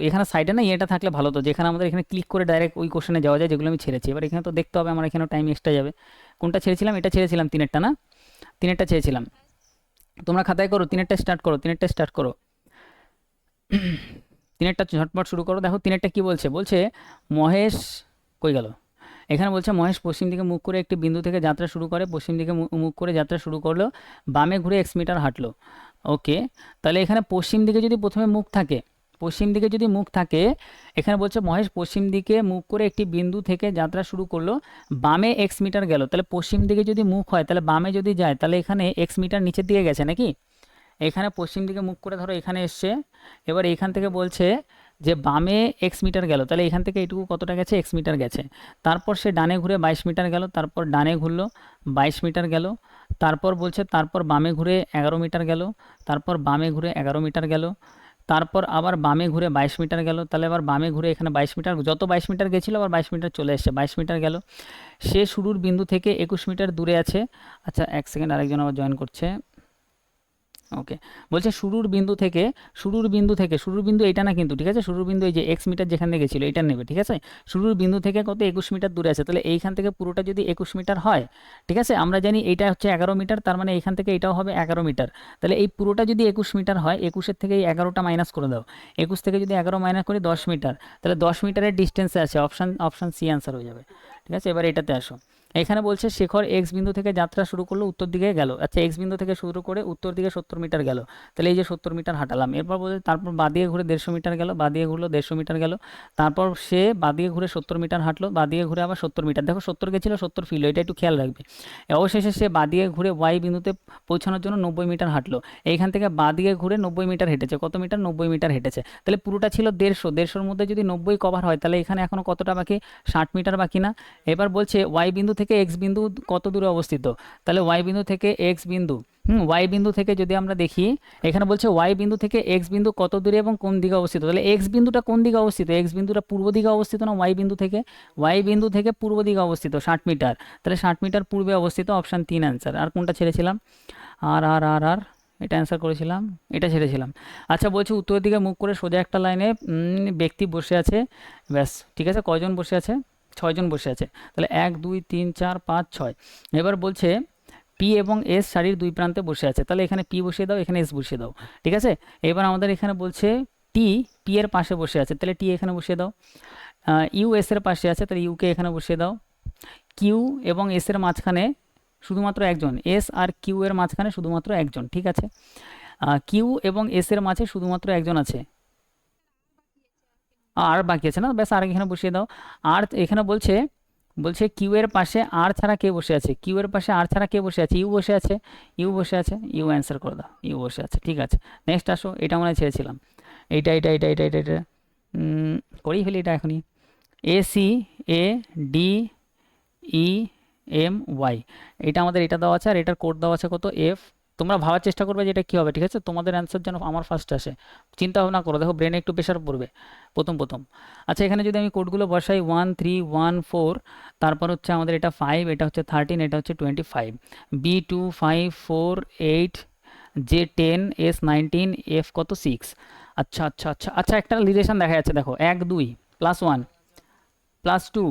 এখানে সাইডে না এটা থাকলে ভালো, তো যেখানে আমাদের এখানে ক্লিক করে ডাইরেক্ট ওই কোশ্চেনে যাওয়া যায় যেগুলো আমি ছেড়েছি, এবার এখানে তো দেখতে হবে আমার এখানে টাইম এক্সট্রা যাবে, কোনটা ছেড়েছিলাম, এটা ছেড়েছিলাম, তিনেরটা না, তিনেরটা ছেড়েছিলাম, তোমরা খাতায় করো, তিনেরটা স্টার্ট করো, তিনেরটা স্টার্ট করো, তিনেরটা ঝটপট শুরু করো। দেখো তিনেরটা কি বলছে, বলছে মহেশ, কই গেল, এখানে বলছে মহেশ পশ্চিম দিকে মুখ করে একটি বিন্দু থেকে যাত্রা শুরু করে, পশ্চিম দিকে মুখ করে যাত্রা শুরু করলো, বামে ঘুরে x মিটার হাঁটলো, ওকে, তাহলে এখানে পশ্চিম দিকে যদি প্রথমে মুখ থাকে, পশ্চিম দিকে যদি মুখ থাকে, এখানে বলছে মহেশ পশ্চিম দিকে মুখ করে একটি বিন্দু থেকে যাত্রা শুরু করলো, বামে x মিটার গেল, তাহলে পশ্চিম দিকে যদি মুখ হয় তাহলে বামে যদি যায় তাহলে এখানে x মিটার নিচের দিকে গেছে নাকি, এখানে পশ্চিম দিকে মুখ করে ধরো এখানে এসছে, এবার এইখান থেকে বলছে যে বামে x মিটার গেল, তাহলে এখান থেকে এইটুকু কতটা গেছে, x মিটার গেছে, তারপর সে ডানে ঘুরে 22 মিটার গেল, তারপর ডানে ঘুরলো 22 মিটার গেল, তারপর বলছে তারপর বামে ঘুরে 11 মিটার গেল, তারপর বামে ঘুরে 11 মিটার গেল, তারপর আবার বামে ঘুরে 22 মিটার গেল, তাহলে আবার বামে ঘুরে এখানে 22 মিটার, যত 22 মিটার গেছিলো আবার 22 মিটার চলে এসছে, 22 মিটার গেল, সে শুরুর বিন্দু থেকে 21 মিটার দূরে আছে, আচ্ছা এক সেকেন্ড, আরেকজন আবার জয়েন করছে, ওকে, বলছে শুরুর বিন্দু থেকে, শুরুর বিন্দু থেকে, শুরুর বিন্দু এটা না কিন্তু, ঠিক আছে, শুরুর বিন্দু এই যে x মিটার যেখানে গেছিলো এটা নেবে, ঠিক আছে, শুরুর বিন্দু থেকে কত 21 মিটার দূরে আছে, তাহলে এইখান থেকে পুরোটা যদি 21 মিটার হয়, ঠিক আছে, আমরা জানি এইটা হচ্ছে 11 মিটার, তার মানে এইখান থেকে এটাও হবে 11 মিটার, তাহলে এই পুরোটা যদি 21 মিটার হয়, 21-এর থেকে এই 11টা মাইনাস করে দাও, 21 থেকে যদি 11 মাইনাস করি 10 মিটার, তাহলে 10 মিটারের ডিস্টেন্সে আছে, অপশান সি অ্যান্সার হয়ে যাবে, ঠিক আছে। এবার এটাতে আসো, এখানে বলছে শেখর এক্স বিন্দু থেকে যাত্রা শুরু করলো, উত্তর দিকে গেল, আচ্ছা এক্স বিন্দু থেকে শুরু করে উত্তর দিকে 70 মিটার গেল, তাহলে এই যে 70 মিটার হাঁটালাম, এরপর বলছে তারপর বাদিকে ঘুরে 150 মিটার গেল, বাদিকে ঘুরলো 150 মিটার গেল, তারপর সে বাদিকে ঘুরে 70 মিটার হাঁটলো, বাদিকে ঘুরে আবার 70 মিটার, দেখো 70 গেছিলো 70 ফিরলো, এটা একটু খেয়াল রাখবে, অবশেষে সে বাদিকে ঘুরে ওয়াই বিন্দুতে পৌঁছানোর জন্য 90 মিটার হাঁটলো, এইখান থেকে বাদিকে ঘুরে 90 মিটার হেঁটেছে, কত মিটার, 90 মিটার হেঁটেছে, তাহলে পুরোটা ছিল 150-150-র মধ্যে যদি 90 কভার হয় তাহলে এখানে এখনো কতটা বাকি, 60 মিটার বাকি না। এবার বলছে ওয়াই বিন্দু থেকে এক্স বিন্দু কত দূরে অবস্থিত, তাহলে ওয়াই বিন্দু থেকে এক্স বিন্দু, ওয়াই বিন্দু থেকে যদি আমরা দেখি, এখানে বলছে ওয়াই বিন্দু থেকে এক্স বিন্দু কত দূরে এবং কোন দিকে অবস্থিত, তাহলে এক্স বিন্দুটা কোন দিকে অবস্থিত, এক্স বিন্দুটা পূর্ব দিকে অবস্থিত না, ওয়াই বিন্দু থেকে পূর্ব দিকে অবস্থিত 60 মিটার, তাহলে 60 মিটার পূর্বে অবস্থিত, অপশান 3 অ্যান্সার। আর কোনটা ছেড়েছিলাম, আর আর আর আর এটা অ্যান্সার করেছিলাম, এটা ছেড়েছিলাম। আচ্ছা বলছে উত্তর দিকে মুখ করে সোজা একটা লাইনে ব্যক্তি বসে আছে, ব্যাস ঠিক আছে, কয়জন বসে আছে, 6 জন বসে আছে, তাহলে 1 2 3 4 5 6। এবার বলছে পি এবং এস সারির দুই প্রান্তে বসে আছে, তাহলে এখানে পি বসিয়ে দাও, এখানে এস বসিয়ে দাও, ঠিক আছে। এবার আমাদের এখানে বলছে টি পি এর পাশে বসে আছে, তাহলে টি এখানে বসিয়ে দাও, ইউ এস এর পাশে আছে, তাহলে ইউকে এখানে বসিয়ে দাও, কিউ এবং এস এর মাঝখানে শুধুমাত্র একজন, এস আর কিউ এর মাঝখানে শুধুমাত্র একজন, ঠিক আছে, কিউ এবং এস এর মাঝে শুধুমাত্র একজন আছে, আর বাকি আছে না, ব্যাস আর এখানে বসিয়ে দাও। আর এখানে বলছে কিউ এর পাশে আর ছাড়া কে বসে আছে, কিউ এর পাশে আর ছাড়া কে বসে আছে, ইউ বসে আছে, ইউ অ্যান্সার করে দাও, ইউ বসে আছে, ঠিক আছে। নেক্সট আসো, এটা মনে ছেড়েছিলাম, এইটা করেই ফেলি এটা এখনই, A C A D E M Y, এটা আমাদের এটা দেওয়া আছে, আর এটার কোড দেওয়া আছে কত, এফ, তোমরা ভাবার চেষ্টা করবে যে এটা কী হবে, ঠিক আছে, তোমাদের অ্যান্সার যেন আমার ফার্স্ট আসে, চিন্তা ভাবনা করো, দেখো ব্রেনে একটু প্রেশার পড়বে প্রথম। আচ্ছা এখানে যদি আমি কোডগুলো বসাই 1 3 1 4, তারপর হচ্ছে আমাদের এটা 5, এটা হচ্ছে 13, এটা হচ্ছে 25, বি 2 5 4 8, জে 10, এস 19, এফ কত 6, আচ্ছা আচ্ছা আচ্ছা আচ্ছা, একটা রিলেশন দেখা যাচ্ছে, দেখো 1 2 +1 +2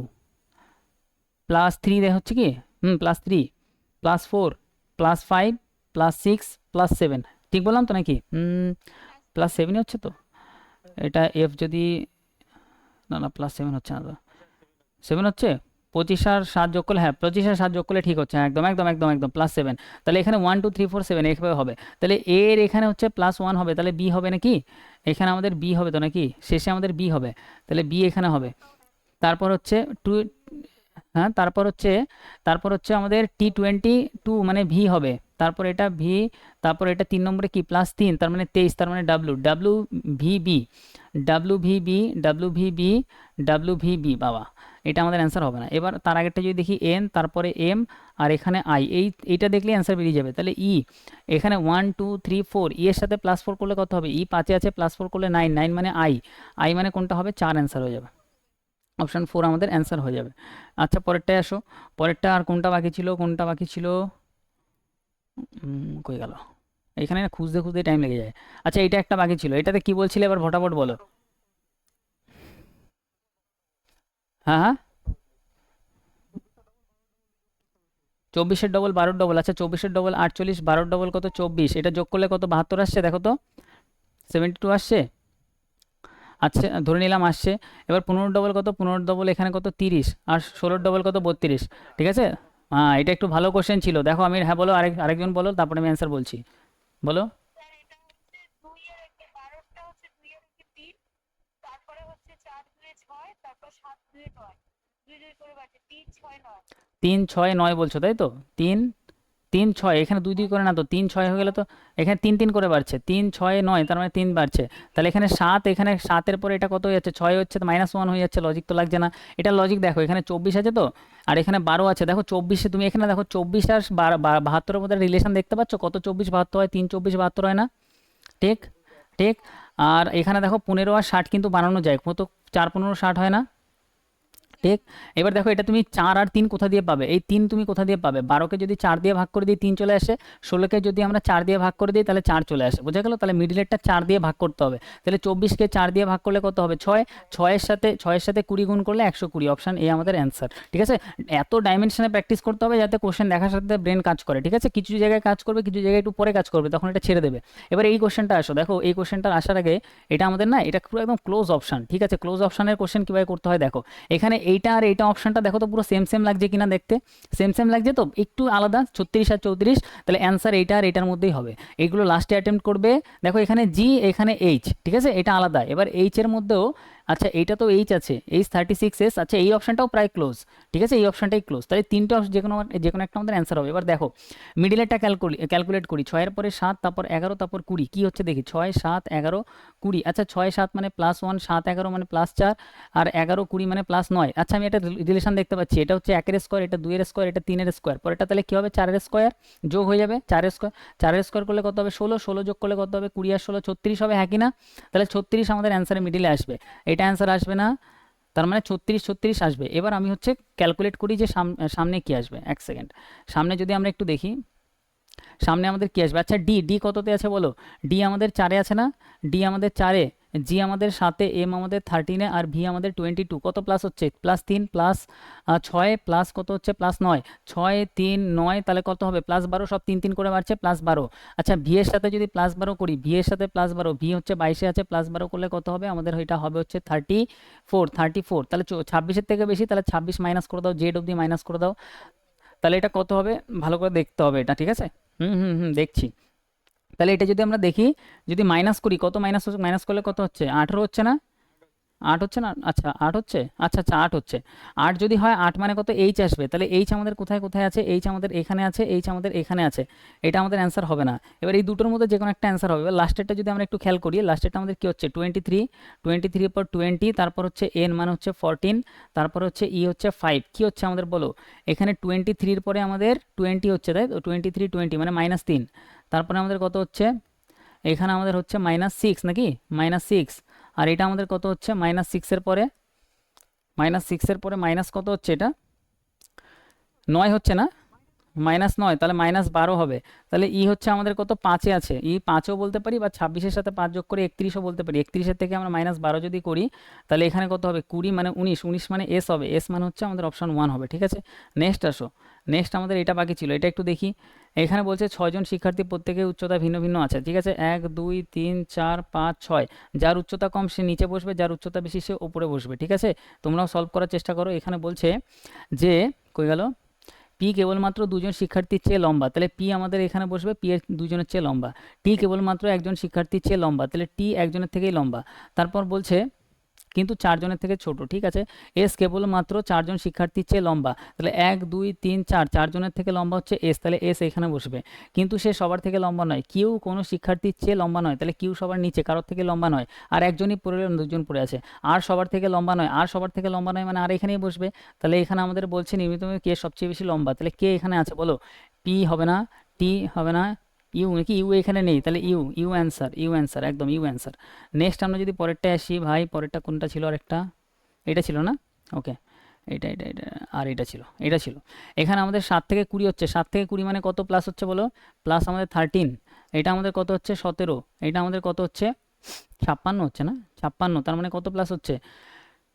+3 দেখ হচ্ছে কি, +3 +4 +5 +6 +7, ঠিক বললাম তো নাকি? +7ই হচ্ছে তো, এটা এফ যদি, না না +7 হচ্ছে না তো, 7 হচ্ছে। 25 আর 7 যোগ করলে, হ্যাঁ 25 আর 7 যোগ করলে ঠিক হচ্ছে, হ্যাঁ, একদম একদম একদম একদম +7। তাহলে এখানে 1 2 3 4 7 এইভাবে হবে। তাহলে এর এখানে হচ্ছে +1 হবে, তাহলে বি হবে নাকি? এখানে আমাদের বি হবে তো নাকি, শেষে আমাদের বি হবে, তাহলে বি এখানে হবে। তারপর হচ্ছে টু, হ্যাঁ তারপর হচ্ছে আমাদের T22 মানে ভি হবে, তারপর এটা ভি, তারপর এটা 3 নম্বরে কি +3, তার মানে 23, তার মানে W W V B, W V B, W V B, W V B, বাবা এটা আমাদের অ্যান্সার হবে না। এবার তার আগেরটা যদি দেখি এন, তারপরে এম, আর এখানে আই, এইটা দেখলে অ্যান্সার বেরিয়ে যাবে। তাহলে ই, এখানে 1 2 3 4, ই এর সাথে +4 করলে কত হবে? ই 5 আছে, +4 করলে 9, 9 মানে আই, আই মানে কোনটা হবে? 4 অ্যান্সার হয়ে যাবে, অপশান 4 আমাদের অ্যান্সার হয়ে যাবে। আচ্ছা পরেরটায় আসো, পরেরটা আর কোনটা বাকি ছিল, কোনটা বাকি ছিল, কই গেল, এখানে না খুঁজতে খুঁজতে টাইম লেগে যায়। আচ্ছা এটা একটা বাকি ছিল, এটাতে কি বলছিলে এবার ফটাফট বলো। হ্যাঁ হ্যাঁ, 24-এর ডবল 12-এর ডবল, আচ্ছা 24-এর ডবল 48, 12-এর ডবল কত? 24, এটা যোগ করলে কত? 72 আসছে, দেখো তো 72 আসছে। আচ্ছা ধরে নিলাম আসছে। এবার 15-এর ডবল কত? 15-এর ডবল এখানে কত? 30, আর 16-এর ডবল কত? 32, ঠিক আছে। হ্যাঁ এটা একটু ভালো কোশ্চেন ছিল, দেখো আমি, হ্যাঁ বলো, আরেকজন বলো, তারপরে আমি অ্যান্সার বলছি, বলো। তিন ছয় নয় বলছো তাই তো? তিন, 3 6, এখানে 2 2 করে না তো, 3 6 হয়ে গেলে তো, এখানে 3 3 করে বাড়ছে, 3 6 9, তার মানে 3 বাড়ছে। তাহলে এখানে 7, এখানে 7-এর পরে এটা কত হয়ে যাচ্ছে? 6 হচ্ছে, তো -1 হয়ে যাচ্ছে, লজিক তো লাগছে না। এটা লজিক দেখো, এখানে 24 আছে তো, আর এখানে 12 আছে, দেখো 24-এ তুমি এখানে দেখো 24 আর 72-এর মধ্যে রিলেশন দেখতে পাচ্ছ, কত 24 72 হয়? 3 24 72 হয় না? ঠিক, ঠিক। আর এখানে দেখো 15 আর 60 কিন্তু বানানো যায়, কত? 4 15 60 হয় না? ঠিক। এবার দেখো এটা তুমি 4 আর 3 কোথা দিয়ে পাবে? এই 3 তুমি কোথা দিয়ে পাবে? 12কে যদি 4 দিয়ে ভাগ করে দিই 3 চলে আসে, 16কে যদি আমরা 4 দিয়ে ভাগ করে দিই তাহলে 4 চলে আসে, বোঝা গেল? তাহলে মিডিলেরটা 4 দিয়ে ভাগ করতে হবে। তাহলে 24কে 4 দিয়ে ভাগ করলে কত হবে? 6, 6-এর সাথে 20 গুণ করলে 120, অপশান এ আমাদের অ্যান্সার, ঠিক আছে। এত ডাইমেনশনে প্র্যাকটিস করতে হবে যাতে কোশ্চেন দেখার সাথে ব্রেন কাজ করে, ঠিক আছে। কিছু জায়গায় কাজ করবে, কিছু জায়গায় একটু পরে কাজ করবে, তখন এটা ছেড়ে দেবে। এবার এই কোশ্চেনটা আসো, দেখো এই কোশ্চেনটার আসার আগে, এটা আমাদের না, এটা পুরো একদম ক্লোজ অপশান, ঠিক আছে। ক্লোজ অপশানের কোশ্চেন কীভাবে করতে হয় দেখো, এখানে এইটা আর এইটা অপশনটা দেখো তো পুরো সেম সেম লাগছে কিনা দেখতে, সেম সেম লাগছে তো, একটু আলাদা 36 আর 34, তাহলে অ্যান্সার এইটা আর এইটার মধ্যেই হবে। এইগুলো লাস্টে অ্যাটেম্প্ট করবে। দেখো এখানে জি, এখানে এইচ, ঠিক আছে, এটা আলাদা। এবার এইচ এর মধ্যেও, আচ্ছা এইটা তো এইচ আছে, এইচ 36s, আচ্ছা এই অপশনটাও প্রায় ক্লোজ, ঠিক আছে, এই অপশনটাই ক্লোজ, তাহলে তিনটা যে কোনো একটা আমাদের অ্যান্সার হবে। এবার দেখো মিডিলেরটা ক্যালকুলেট করি, 6-এর পরে 7, তারপর 11, তারপর 20, কী হচ্ছে দেখি, 6 7 11 20, আচ্ছা 6 7 মানে +1, 7 11 মানে +4, আর 11 20 মানে +9। আচ্ছা আমি একটা রিলেশন দেখতে পাচ্ছি, এটা হচ্ছে 1-এর স্কোয়ার, এটা 2-এর স্কোয়ার, এটা 3-এর স্কোয়ার, পরেরটা তাহলে কী হবে? 4-এর স্কোয়ার যোগ হয়ে যাবে, 4-এর স্কোয়ার, 4-এর স্কোয়ার করলে কত হবে? 16, 16 যোগ করলে কত হবে? 20 আর 16 36 হবে, হ্যাঁ কি না? তাহলে 36 আমাদের অ্যান্সারের মিডিলে আসবে, এটা অ্যান্সার আসবে না, তার মানে 36 36 আসবে। এবার আমি হচ্ছে ক্যালকুলেট করি যে সামনে কি আসবে, এক সেকেন্ড, সামনে যদি আমরা একটু দেখি, সামনে আমাদের কি আসবে? আচ্ছা ডি, ডি কততে আছে বলো? ডি আমাদের 4-এ আছে না? ডি আমাদের 4-এ, জি আমাদের 7-এ, এম আমাদের 13-এ, আর ভি আমাদের 22, কত প্লাস হচ্ছে? +3 প্লাস 6 প্লাস কত হচ্ছে? +9, 6 3 9, তাহলে কত হবে? +12, সব 3 3 করে বাড়ছে, +12। আচ্ছা ভি এর সাথে যদি +12 করি, ভি এর সাথে +12, ভি হচ্ছে 22-এ আছে, +12 করলে কত হবে আমাদের? এটা হবে হচ্ছে 34, 34, তাহলে 26-এর থেকে বেশি, তাহলে 26 মাইনাস করে দাও, জেড অবধি মাইনাস করে দাও, তাহলে এটা কত হবে? ভালো করে দেখতে হবে এটা, ঠিক আছে। দেখছি। তাহলে এটা যদি আমরা দেখি, যদি মাইনাস করি, কত মাইনাস মাইনাস করলে কত হচ্ছে? 18 হচ্ছে না? 8 হচ্ছে না? আচ্ছা 8 হচ্ছে, আচ্ছা আচ্ছা 8 হচ্ছে। 8 যদি হয়, 8 মানে কত? এইচ আসবে, তাহলে এইচ আমাদের কোথায় কোথায় আছে? এইচ আমাদের এখানে আছে, এইচ আমাদের এখানে আছে, এটা আমাদের অ্যান্সার হবে না। এবার এই দুটোর মধ্যে যে কোনো একটা অ্যান্সার হবে। এবার লাস্টেরটা যদি আমরা একটু খেয়াল করি, লাস্টেরটা আমাদের কি হচ্ছে? 23, 23 পর 20, তারপর হচ্ছে এন মানে হচ্ছে 14, তারপর হচ্ছে ই হচ্ছে 5, কি হচ্ছে আমাদের বলো? এখানে 23-এর পরে আমাদের 20 হচ্ছে, তাই তো? 23 20 মানে -3, তারপরে আমাদের কত হচ্ছে? এখানে আমাদের হচ্ছে -6 নাকি, -6, আর এটা আমাদের কত হচ্ছে? -6-এর পরে, -6-এর পরে মাইনাস কত হচ্ছে? এটা 9 হচ্ছে না? -9, তাহলে -12 হবে। তাহলে ই হচ্ছে আমাদের কত, 5-এ আছে, ই 5ও বলতে পারি, বা 26-এর সাথে 5 যোগ করে 31ও বলতে পারি। 31-এর থেকে আমরা -12 যদি করি, তাহলে এখানে কত হবে, 20 মানে 19, 19 মানে এস হবে, এস মানে হচ্ছে আমাদের অপশন 1 হবে। ঠিক আছে, নেক্সট আসো। নেক্সট আমাদের এটা বাকি ছিল, এটা একটু দেখি। এখানে বলছে 6জন শিক্ষার্থী, প্রত্যেকের উচ্চতা ভিন্ন ভিন্ন আছে। ঠিক আছে, 1 2 3 4 5 6, যার উচ্চতা কম সে নিচে বসবে, যার উচ্চতা বেশি সে উপরে বসবে। ঠিক আছে, তোমরাও সলভ করার চেষ্টা করো। এখানে বলছে যে, কই গেল, পি কেবলমাত্র দুজন শিক্ষার্থীর চেয়ে লম্বা, তাহলে পি আমাদের এখানে বসবে, পি এর দুজনের চেয়ে লম্বা। টি কেবলমাত্র একজন শিক্ষার্থীর চেয়ে লম্বা, তাহলে টি একজনের থেকেই লম্বা। তারপর বলছে কিন্তু 4 জনের থেকে ছোট। ঠিক আছে, এস কেবলমাত্র 4জন শিক্ষার্থীর চেয়ে লম্বা, তাহলে 1 2 3 4, 4জনের থেকে লম্বা হচ্ছে এস, তাহলে এস এখানে বসবে। কিন্তু সে সবার থেকে লম্বা নয়, কিউ কোনো শিক্ষার্থীর চেয়ে লম্বা নয়, তাহলে কিউ সবার নিচে, কারোর থেকে লম্বা নয়। আর একজনই পড়ে, দুজন পড়ে আছে। আর সবার থেকে লম্বা নয়, আর সবার থেকে লম্বা নয় মানে আর এখানেই বসবে। তাহলে এখানে আমাদের বলছে নির্মিত কে সবচেয়ে বেশি লম্বা, তাহলে কে এখানে আছে বলো, পি হবে না, টি হবে না, ইউ নাকি, ইউ এখানে নেই, তাহলে you, you answer, you answer, একদম ইউ অ্যান্সার। নেক্সট আমরা যদি পরেরটায় আসি ভাই, পরেরটা কোনটা ছিল, আরেকটা এটা ছিল না, ওকে, এটা আর এটা ছিল, এটা ছিল। এখানে আমাদের 7 থেকে 20 হচ্ছে, 7 থেকে 20 মানে কত প্লাস হচ্ছে বলো, প্লাস আমাদের 13, এটা আমাদের কত হচ্ছে 17, এটা আমাদের কত হচ্ছে 56 হচ্ছে না, 56, তার মানে কত প্লাস হচ্ছে,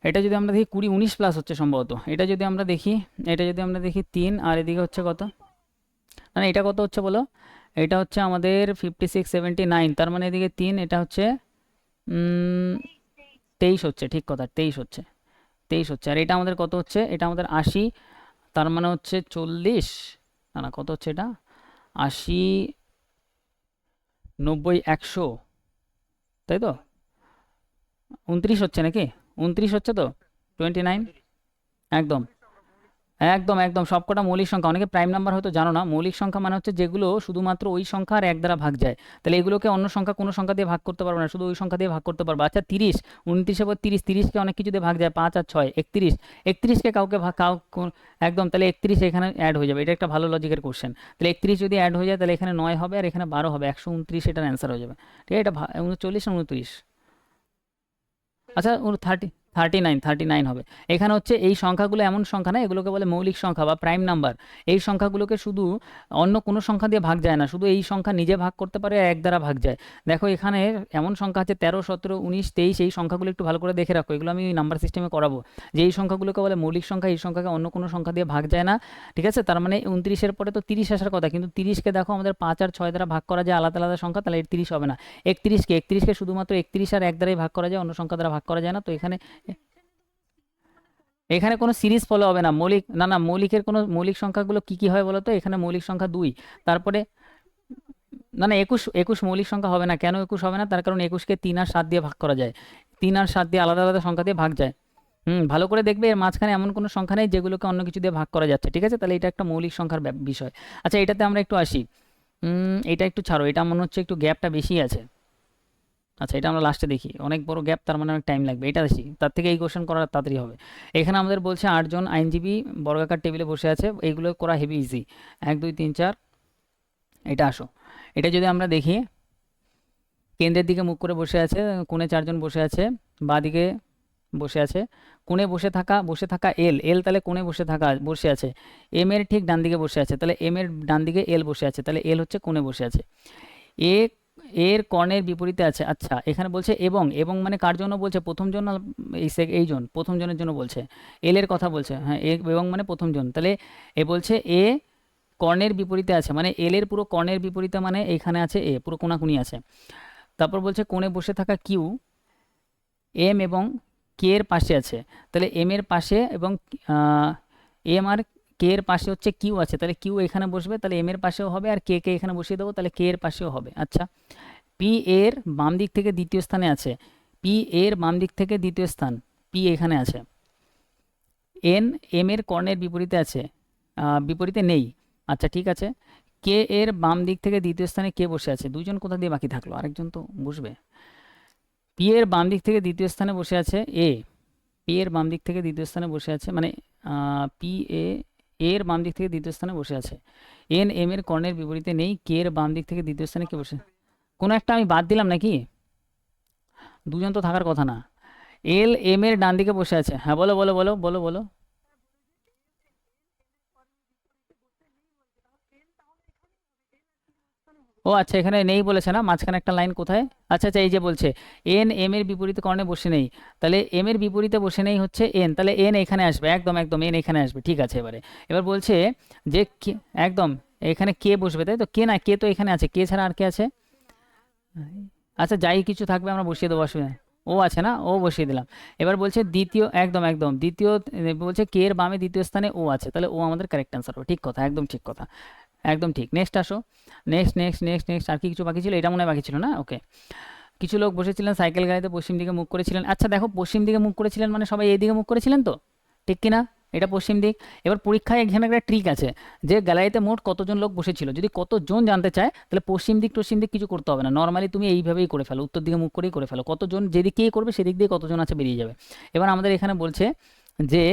এটা যদি আমরা দেখি 20 19 প্লাস হচ্ছে সম্ভবত। এটা যদি আমরা দেখি, এটা যদি আমরা দেখি 3, আর এদিকে হচ্ছে কত, না না, এটা কত হচ্ছে বলো, এটা হচ্ছে আমাদের 56 79, তার মানে এদিকে 3, এটা হচ্ছে 23 হচ্ছে, ঠিক কথা, 23 হচ্ছে, 23 হচ্ছে। আর এটা আমাদের কত হচ্ছে, এটা আমাদের 80, তার মানে হচ্ছে 40, না না, কত হচ্ছে এটা, 80 90 100, তাই তো, 29 হচ্ছে নাকি, 29 হচ্ছে তো, 29, একদম একদম একদম সবকটা মৌলিক সংখ্যা। অনেকে প্রাইম নাম্বার হয়তো জানো না, মৌলিক সংখ্যা মানে হচ্ছে যেগুলো শুধুমাত্র ওই সংখ্যা আর 1 দ্বারা ভাগ যায়। তাহলে এগুলোকে অন্য সংখ্যা কোনো সংখ্যা দিয়ে ভাগ করতে পারবে না, শুধু ওই সংখ্যা দিয়ে ভাগ করতে পারবে। আচ্ছা 30, 29-এর পর 30, 30কে অনেক কিছু দিয়ে ভাগ যায়, 5 আর 6 31, 31কে কাউকে ভাগ একদম, তাহলে 31 এখানে অ্যাড হয়ে যাবে, এটা একটা ভালো লজিকের কোশ্চেন। তাহলে 31 যদি অ্যাড হয়ে যায় তাহলে এখানে 9 হবে, আর এখানে 12 হবে, 129 এটার অ্যান্সার হয়ে যাবে। ঠিক আছে, এটা 39 না 29, আচ্ছা 39 হবে। এখানে হচ্ছে এই সংখ্যাগুলো এমন সংখ্যা না, এগুলোকে বলে মৌলিক সংখ্যা বা প্রাইম নাম্বার। এই সংখ্যাগুলোকে শুধু অন্য কোনো সংখ্যা দিয়ে ভাগ যায় না, শুধু এই সংখ্যা নিজে ভাগ করতে পারে, আর 1 দ্বারা ভাগ যায়। দেখো এখানে এমন সংখ্যা আছে 13 17 19 23, এই সংখ্যাগুলো একটু ভালো করে দেখে রাখো, এগুলো আমি নাম্বার সিস্টেমে করাবো। যে এই সংখ্যাগুলোকে বলে মৌলিক সংখ্যা, এই সংখ্যাকে অন্য কোনো সংখ্যা দিয়ে ভাগ যায় না। ঠিক আছে, তার মানে 29-এর পরে তো 30 আসার কথা, কিন্তু 30কে দেখো আমাদের 5 আর 6 দ্বারা ভাগ করা যায়, আলাদা আলাদা সংখ্যা, তাহলে 30 হবে না। 31কে শুধুমাত্র 31 আর 1 দ্বারাই ভাগ করা যায়, অন্য সংখ্যা দ্বারা ভাগ করা যায় না। তো এখানে, এখানে কোনো সিরিজ ফলো হবে না, মৌলিক না না, মৌলিকের কোনো মৌলিক সংখ্যাগুলো কি কি হয় বলো তো, এখানে মৌলিক সংখ্যা 2, তারপরে না না, 21 21 মৌলিক সংখ্যা হবে না। কেন 21 হবে না, তার কারণ 21কে 3 আর 7 দিয়ে ভাগ করা যায়, 3 আর 7 দিয়ে আলাদা আলাদা সংখ্যা দিয়ে ভাগ যায়। ভালো করে দেখবে, এর মাঝখানে এমন কোনো সংখ্যা নেই যেগুলোকে অন্য কিছু দিয়ে ভাগ করা যাচ্ছে। ঠিক আছে, তাহলে এটা একটা মৌলিক সংখ্যার বিষয়। আচ্ছা এটাতে আমরা একটু আসি, এটা একটু ছাড়ো, এটা মনে হচ্ছে একটু গ্যাপটা বেশি আছে। আচ্ছা এটা আমরা লাস্টে দেখি, অনেক বড় গ্যাপ, তার মানে অনেক টাইম লাগবে, এটা দেখি, তার থেকে এই কোশ্চেন করা তাড়াতাড়ি হবে। এখানে আমাদের বলছে 8জন আইনজীবী বর্গাকার টেবিলে বসে আছে, এইগুলো করা হেভি ইজি, 1 2 3 4, এটা আসো। এটা যদি আমরা দেখি, কেন্দ্রের দিকে মুখ করে বসে আছে, কোণে 4জন বসে আছে, বাঁ দিকে বসে আছে, কোণে বসে থাকা এল, তাহলে কোণে বসে আছে, এম এর ঠিক ডান দিকে বসে আছে, তাহলে এম এর ডান দিকে এল বসে আছে, তাহলে এল হচ্ছে কোণে বসে আছে। এ এর কর্ণের বিপরীতে আছে। আচ্ছা এখানে বলছে এবং, মানে কার জন্য বলছে, প্রথম জন এইজন প্রথম জনের জন্য বলছে, এল এর কথা বলছে, হ্যাঁ এবং মানে প্রথম জন, তাহলে এ বলছে এ কর্ণের বিপরীতে আছে, মানে এল এর পুরো কর্ণের বিপরীতে, মানে এইখানে আছে এ, পুরো কোণাকুনি আছে। তারপর বলছে কোণে বসে থাকা কিউ এম এবং কে এর পাশে আছে, তাহলে এম এর পাশে এবং এম আর কে এর পাশে হচ্ছে কিউ আছে, তাহলে কিউ এখানে বসবে, তাহলে এম এর পাশেও হবে, আর কে এখানে বসিয়ে দেবো, তাহলে কে এর পাশেও হবে। আচ্ছা পি এর বাম দিক থেকে দ্বিতীয় স্থানে আছে, পি এর বাম দিক থেকে দ্বিতীয় স্থান, পি এখানে আছে। এন এম এর কর্ণের বিপরীতে আছে, বিপরীতে নেই। আচ্ছা ঠিক আছে, কে এর বাম দিক থেকে দ্বিতীয় স্থানে কে বসে আছে, দুজন কোথা দিয়ে বাকি থাকলো, আরেকজন তো বসবে। পি এর বাম দিক থেকে দ্বিতীয় স্থানে বসে আছে এ, পি এর বাম দিক থেকে দ্বিতীয় স্থানে বসে আছে, মানে পি এ এর বাম দিক থেকে দ্বিতীয় স্থানে বসে আছে। এন এম এর কর্ণের বিপরীতে নেই, কে এর বাম দিক থেকে দ্বিতীয় স্থানে কে বসে, কোনো একটা আমি বাদ দিলাম নাকি, দুজন তো থাকার কথা না। এল এম এর ডান দিকে বসে আছে, হ্যাঁ বলো বলো বলো বলো বলো। ও আচ্ছা, এখানে নেই বলেছে না, মাঝখানে একটা লাইন কোথায়? আচ্ছা আচ্ছা, এই যে বলছে এন এম এর বিপরীতে কর্ণে বসে নেই, তাহলে এম এর বিপরীতে বসে নেই হচ্ছে এন, তাহলে এন এখানে আসবে, একদম একদম এন এখানে আসবে, ঠিক আছে। এবারে এবার বলছে যে একদম এখানে কে বসবে, তাই তো? কে না, কে তো এখানে আছে, কে ছাড়া আর কে আছে? আচ্ছা, যাই কিছু থাকবে আমরা বসিয়ে দেবো, অসুবিধা নেই। ও আছে না, ও বসিয়ে দিলাম। এবার বলছে দ্বিতীয়, একদম একদম দ্বিতীয়, বলছে কে এর বামে দ্বিতীয় স্থানে ও আছে, তাহলে ও আমাদের কারেক্ট অ্যান্সার হবে, ঠিক কথা, একদম ঠিক কথা, একদম ঠিক। নেক্সট আসো, নেক্সট নেক্সট নেক্সট নেক্সট, আর কি কিছু বাকি ছিল? এটা মনে হয় বাকি ছিল না, ওকে। কিছু লোক বসেছিলেন সাইকেল গাড়িতে, পশ্চিম দিকে মুখ করেছিলেন। আচ্ছা দেখো, পশ্চিম দিকে মুখ করেছিলেন মানে সবাই এই দিকে মুখ করেছিলেন তো, ঠিক কি না? এটা পশ্চিম দিক। এবার পরীক্ষায় এখানে একটা ট্রিক আছে, যে গ্যালারিতে মোট কতজন লোক বসেছিল, যদি কতজন জানতে চায় তাহলে পশ্চিম দিক টশ্চিম দিক কিছু করতে হবে না, নর্মালি তুমি এইভাবেই করে ফেলো, উত্তর দিকে মুখ করেই করে ফেলো, কতজন যেদিকেই করবে সেদিক দিয়ে কতজন আছে বেরিয়ে যাবে। এবার আমাদের এখানে বলছে যে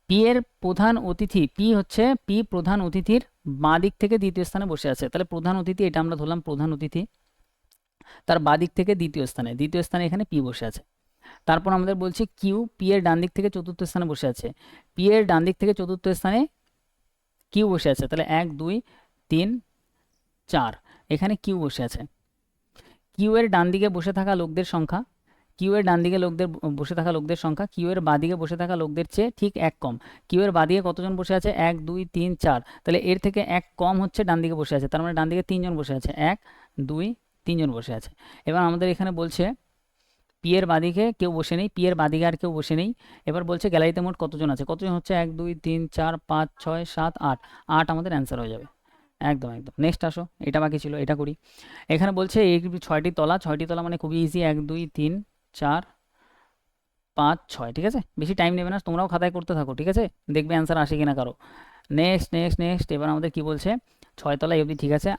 পি এর প্রধান অতিথি, পি হচ্ছে পি প্রধান অতিথির বাঁ দিক থেকে দ্বিতীয় স্থানে বসে আছে, তাহলে প্রধান অতিথি, এটা আমরা ধরলাম প্রধান অতিথি, তার বাঁ দিক থেকে দ্বিতীয় স্থানে, দ্বিতীয় স্থানে এখানে পি বসে আছে। তারপর আমাদের বলছে কিউ পি এর ডান দিক থেকে চতুর্থ স্থানে বসে আছে, পি এর ডান দিক থেকে চতুর্থ স্থানে কিউ বসে আছে, তাহলে 1 2 3 4, এখানে কিউ বসে আছে। কিউ এর ডান দিকে বসে থাকা লোকদের সংখ্যা, কিউ এর ডান দিকে বসে থাকা লোকদের সংখ্যা কিউ এর বাঁ দিকে বসে থাকা লোকদের চেয়ে ঠিক এক কম। কিউ এর বাঁ দিকে কতজন বসে আছে? 1 2 3 4, তাহলে এর থেকে এক কম হচ্ছে ডান দিকে বসে আছে, তার মানে ডান দিকে তিনজন বসে আছে, 1 2 3 জন বসে আছে। এবার আমাদের এখানে বলছে পি এর বাঁদিকে কেউ বসে নেই, পি এর বাঁদিকে আর কেউ বসে নেই। এবার বলছে গ্যালারিতে মোট কতজন আছে, কতজন হচ্ছে? 1 2 3 4 5 6 7 8, 8 আমাদের অ্যান্সার হয়ে যাবে, একদম একদম। নেক্সট আসো, এটা বাকি ছিল, এটা করি। এখানে বলছে এই 6টি তলা, 6টি তলা মানে খুবই ইজি, 1 2 3 4 5 6, ঠিক আছে, বেশি টাইম নেবে না, তোমরাও খাতায় করতে থাকো, ঠিক আছে, দেখবে অ্যান্সার আসে কিনা কারো। নেক্সট নেক্সট নেক্সট, এবার আমাদের কি বলছে? 6 তলায় অবধি ঠিক আছে।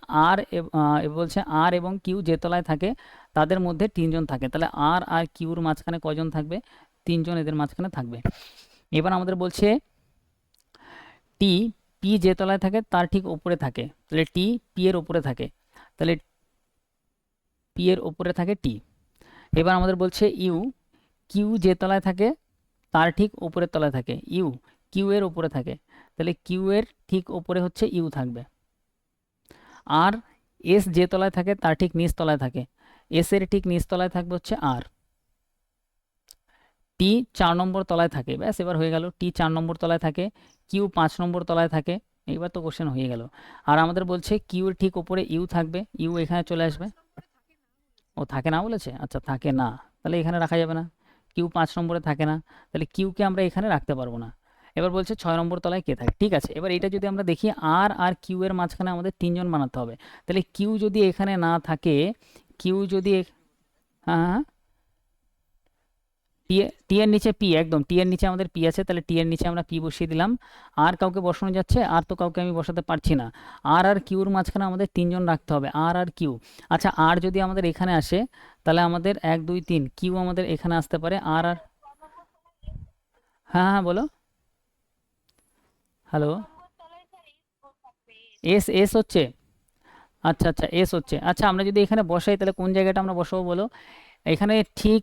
এবার বলছে আর এবং কিউ যে তলায় থাকে তাদের মধ্যে তিনজন থাকে, তাহলে আর আর কিউর মাঝখানে কয়জন থাকবে? তিনজন এদের মাঝখানে থাকবে। এবার আমাদের বলছে টি পি যে তলায় থাকে তার ঠিক ওপরে থাকে, তাহলে টি পি এর ওপরে থাকে, তাহলে পি এর ওপরে থাকে টি। এবার আমাদের বলছে ইউ কিউ যে তলায় থাকে তার ঠিক ওপরের তলায় থাকে, ইউ কিউ এর ওপরে থাকে, তাহলে কিউ এর ঠিক ওপরে হচ্ছে ইউ থাকবে। আর এস যে তলায় থাকে তার ঠিক নিচ তলায় থাকে, এস এর ঠিক নিচ তলায় থাকবে হচ্ছে আর। টি 4 নম্বর তলায় থাকে, ব্যাস এবার হয়ে গেল, টি 4 নম্বর তলায় থাকে, কিউ 5 নম্বর তলায় থাকে, এইবার তো কোশ্চেন হয়ে গেল। আর আমাদের বলছে কিউ এর ঠিক ওপরে ইউ থাকবে, ইউ এখানে চলে আসবে। ও থাকে না বলেছে, আচ্ছা থাকে না, তাহলে এখানে রাখা যাবে না, কিউ 5 নম্বরে থাকে না, তাহলে কিউকে আমরা এখানে রাখতে পারবো না। এবার বলছে 6 নম্বর তলায় কে থাকে, ঠিক আছে। এবার এটা যদি আমরা দেখি আর আর কিউ এর মাঝখানে আমাদের তিনজন বানাতে হবে, তাহলে কিউ যদি এখানে না থাকে, কিউ যদি হ্যাঁ হ্যাঁ, টি টি এর নিচে পি, একদম টি এর নিচে আমাদের পি আছে, তাহলে টি এর নিচে আমরা পি বসিয়ে দিলাম। আর কাউকে বসানো যাচ্ছে? আর তো কাউকে আমি বসাতে পারছি না। আর আর কিউর মাঝখানে আমাদের তিনজন রাখতে হবে, আর আর কিউ। আচ্ছা, আর যদি আমাদের এখানে আসে তাহলে আমাদের 1 2 3 কিউ আমাদের এখানে আসতে পারে, আর আর হ্যাঁ হ্যাঁ বলো, হ্যালো, এস এস হচ্ছে, আচ্ছা আচ্ছা এস হচ্ছে, আচ্ছা আমরা যদি এখানে বসাই তাহলে কোন জায়গাটা আমরা বসাবো বলো? এখানে ঠিক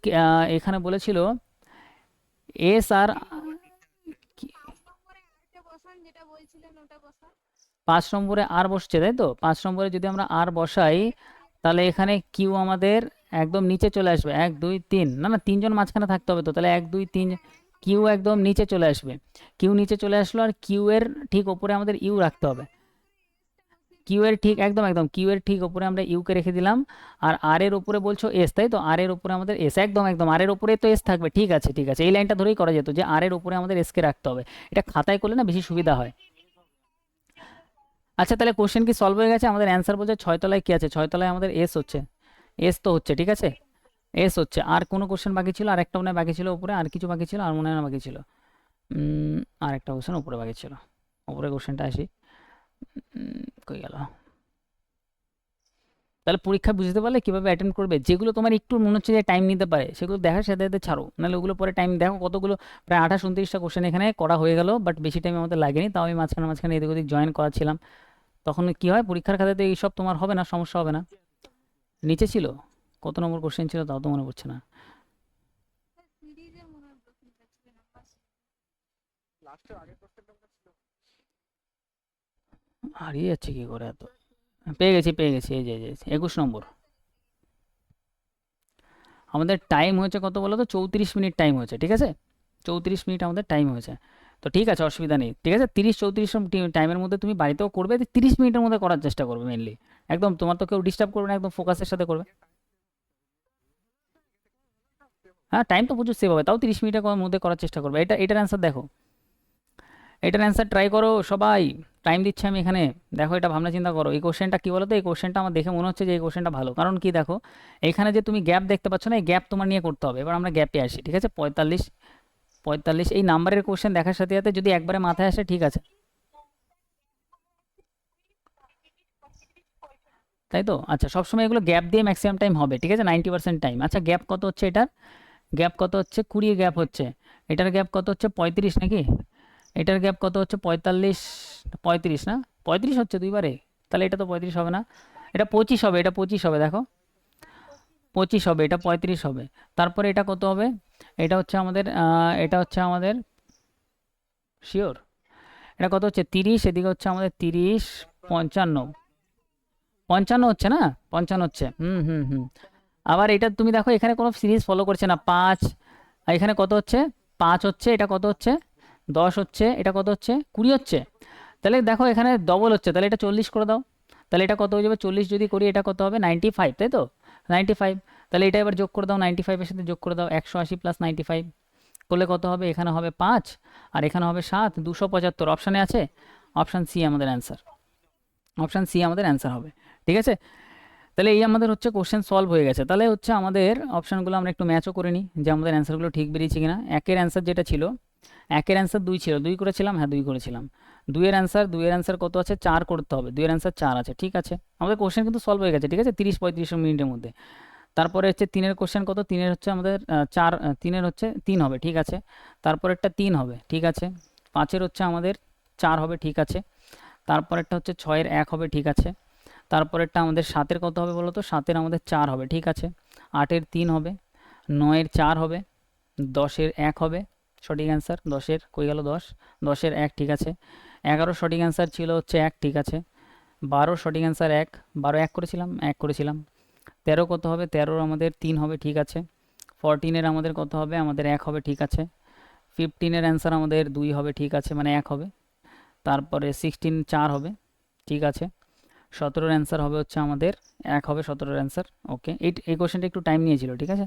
এখানে বলেছিল এস আর 5 নম্বরে আর বসছে, তাই তো? 5 নম্বরে যদি আমরা আর বসাই তাহলে এখানে কিউ আমাদের একদম নিচে চলে আসবে, 1 2 3, না না তিনজন মাঝখানে থাকতে হবে তো, তাহলে 1 2 3, কিউ একদম নিচে চলে আসবে, কিউ নিচে চলে আসলো, আর কিউ এর ঠিক ওপরে আমাদের ইউ রাখতে হবে, কিউ এর ঠিক একদম একদম কিউ এর ঠিক ওপরে আমরা ইউকে রেখে দিলাম। আর আর এর ওপরে বলছো এস, তাই তো? আর এর ওপরে আমাদের এস, একদম একদম আর এর ওপরে তো এস থাকবে, ঠিক আছে ঠিক আছে, এই লাইনটা ধরেই করা যেত যে আর এর ওপরে আমাদের এসকে রাখতে হবে, এটা খাতায় করলে না বেশি সুবিধা হয়। আচ্ছা, তাহলে কোশ্চেন কি সলভ হয়ে গেছে? আমাদের অ্যান্সার বলছে 6 তলায় কি আছে, 6 তলায় আমাদের এস হচ্ছে, এস তো হচ্ছে, ঠিক আছে, এস হচ্ছে। আর কোনো কোশ্চেন বাকি ছিল? আর একটা মনে হয় বাকি ছিল উপরে, আর কিছু বাকি ছিল, আর মনে হয় না বাকি ছিল। আর একটা কোশ্চেন উপরে বাকি ছিল, উপরে কোশ্চেনটা আসি। কই গেল? তাহলে পরীক্ষা বুঝতে পারলে কিভাবে অ্যাটেন্ড করবে, যেগুলো তোমার একটু মনে হচ্ছে যে টাইম নিতে পারে সেগুলো দেখার সাথে সাথে ছাড়ো, নাহলে ওগুলো পরে টাইম দেখো কতগুলো, প্রায় 28 29টা কোশ্চেন এখানে করা হয়ে গেল, বাট বেশি টাইম আমাদের লাগেনি, তাও আমি মাঝখানে মাঝখানে এদিক ওদিক জয়েন করাচ্ছিলাম। তখন কি হয়, পরীক্ষার খাতাতে এইসব তোমার হবে না, সমস্যা হবে না। নিচে ছিল, কত নম্বর কোশ্চেন ছিল তাও তো মনে পড়ছে না। হারিয়ে যাচ্ছে কি করে এত, পেয়ে গেছি, এই যে 21 নম্বর। আমাদের টাইম হয়েছে কত বলো তো, 34 মিনিট টাইম হয়েছে, ঠিক আছে, 34 মিনিট আমাদের টাইম হয়েছে। তো ঠিক আছে, অসুবিধা নেই, ঠিক আছে, 30-34 টাইমের মধ্যে তুমি বাড়িতেও করবে, 30 মিনিটের মধ্যে করার চেষ্টা করবে মেনলি। একদম তোমার তো কেউ ডিস্টার্ব করবে না, একদম ফোকাসের সাথে করবে। হ্যাঁ, টাইম তো প্রচুর সেভ হবে, তাও 30 মিনিটের মধ্যে করার চেষ্টা করবে। এটার অ্যান্সার দেখো, এটার অ্যান্সার ট্রাই করো সবাই। টাইম দিচ্ছি আমি এখানে। দেখো, এটা ভাবনা চিন্তা করো, এই কোশ্চেনটা কী বলো তো, এই কোশ্চেনটা আমার দেখে মনে হচ্ছে যে এই কোশ্চেনটা ভালো, কারণ কি দেখো, এখানে যে তুমি গ্যাপ দেখতে পাচ্ছ না, এই গ্যাপ তোমার নিয়ে করতে হবে। এবার আমরা গ্যাপে আসি, ঠিক আছে, 45, 45 এই নাম্বারের কোশ্চেন দেখার সাথে সাথে যদি একবারে মাথায় আসে, ঠিক আছে, তাই তো। আচ্ছা, সবসময় এগুলো গ্যাপ দিয়ে ম্যাক্সিমাম টাইম হবে, ঠিক আছে, 90% টাইম। আচ্ছা, গ্যাপ কত হচ্ছে এটার? গ্যাপ কত হচ্ছে? 20 গ্যাপ হচ্ছে। এটার গ্যাপ কত হচ্ছে? 35 নাকি? এটার গ্যাপ কত হচ্ছে? 45, 35 না, 35 হচ্ছে দুইবারে, তাহলে এটা তো 35 হবে না, এটা 25 হবে, এটা 25 হবে, দেখো 25 হবে, এটা 35 হবে। তারপরে এটা কত হবে? এটা হচ্ছে আমাদের এটা হচ্ছে আমাদের শিওর, এটা কত হচ্ছে? 30, এদিকে হচ্ছে আমাদের 30, 55, 55 হচ্ছে না, 55 হচ্ছে, হুম হুম হুম। আবার এটা তুমি দেখো, এখানে কোনো সিরিজ ফলো করছে না, 5, আর এখানে কত হচ্ছে? 5 হচ্ছে, এটা কত হচ্ছে? 10 হচ্ছে, এটা কত হচ্ছে? 20 হচ্ছে। তাহলে দেখো এখানে ডবল হচ্ছে, তাহলে এটা 40 করে দাও। তাহলে এটা কত হয়ে যাবে? 40 যদি করি, এটা কত হবে? 95, তাই তো, 95। তাহলে এটা এবার যোগ করে দাও, 95-এর সাথে যোগ করে দাও, 180 + 95 করলে কত হবে? এখানে হবে 5, আর এখানে হবে 7, 275 অপশানে আছে। অপশান সি আমাদের অ্যান্সার, অপশান সি আমাদের অ্যান্সার হবে, ঠিক আছে। তাহলে এই আমাদের হচ্ছে কোশ্চেন সলভ হয়ে গেছে। তাহলে হচ্ছে আমাদের অপশানগুলো আমরা একটু ম্যাচও করে নিই, যে আমাদের অ্যান্সারগুলো ঠিক বেরিয়েছে কিনা। একের অ্যান্সার যেটা ছিল, একের অ্যান্সার 2 ছিল, 2 করেছিলাম, হ্যাঁ 2 করেছিলাম। দুইয়ের অ্যান্সার কত আছে? 4 করতে হবে, দুইয়ের অ্যান্সার 4 আছে, ঠিক আছে। আমাদের কোশ্চেন কিন্তু সলভ হয়ে গেছে, ঠিক আছে, 30-35 মিনিটের মধ্যে। তারপরে হচ্ছে তিনের কোশ্চেন কত? তিনের হচ্ছে আমাদের 4, তিনের হচ্ছে 3 হবে, ঠিক আছে। তারপরেরটা 3 হবে, ঠিক আছে। 5-এর হচ্ছে আমাদের 4 হবে, ঠিক আছে। তারপরেরটা হচ্ছে 6-এর 1 হবে, ঠিক আছে। তারপরেরটা আমাদের 7-এর কত হবে বলো তো? 7-এর আমাদের 4 হবে, ঠিক আছে। 8-এর 3 হবে, 9-এর 4 হবে, 10-এর 1 হবে, সঠিক অ্যান্সার। 10-এর কই গেল? 10, 10-এর 1, ঠিক আছে। 11 সঠিক অ্যান্সার ছিল হচ্ছে 1, ঠিক আছে। 12 সঠিক অ্যান্সার 1, 12 1 করেছিলাম, 1 করেছিলাম। 13 কত হবে? 13-র আমাদের 3 হবে, ঠিক আছে। 14-এর আমাদের কত হবে? আমাদের 1 হবে, ঠিক আছে। 15-এর অ্যান্সার আমাদের 2 হবে, ঠিক আছে, মানে 1 হবে। তারপরে 16 4 হবে, ঠিক আছে। 17-র অ্যান্সার হবে হচ্ছে আমাদের 1 হবে, 17-র অ্যান্সার, ওকে। এই কোশ্চেনটা একটু টাইম নিয়েছিল, ঠিক আছে।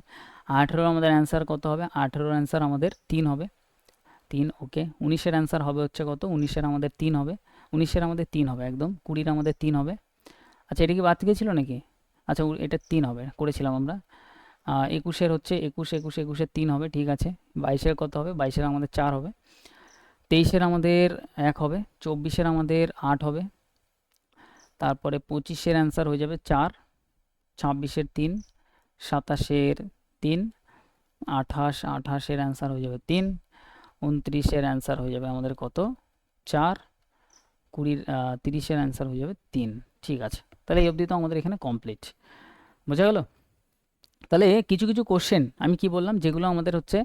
18-র আমাদের অ্যান্সার কত হবে? 18-র অ্যান্সার আমাদের 3 হবে, 3, ওকে। 19-এর অ্যান্সার হবে হচ্ছে কত? 19-এর আমাদের 3 হবে, 19-এর আমাদের 3 হবে একদম। 20-এর আমাদের 3 হবে। আচ্ছা, এটা কি বাদ গিয়েছিল নাকি? আচ্ছা, এটা 3 হবে, করেছিলাম আমরা। 21-এর হচ্ছে 21-এর 3 হবে, ঠিক আছে। 22-এর কত হবে? 22-এর আমাদের 4 হবে। 23-এর আমাদের 1 হবে। 24-এর আমাদের 8 হবে। তারপরে 25-এর অ্যান্সার হয়ে যাবে 4, 26-এর 3, 27-এর 3, 28-এর অ্যান্সার হয়ে যাবে 3, 29-এর অ্যান্সার হয়ে যাবে আমাদের কত? 4, 20, 30-এর অ্যান্সার হয়ে যাবে 3, ঠিক আছে। তাহলে এই অবধি তো আমাদের এখানে কমপ্লিট, বোঝা গেল? তাহলে কিছু কিছু কোশ্চেন আমি কি বললাম, যেগুলো আমাদের হচ্ছে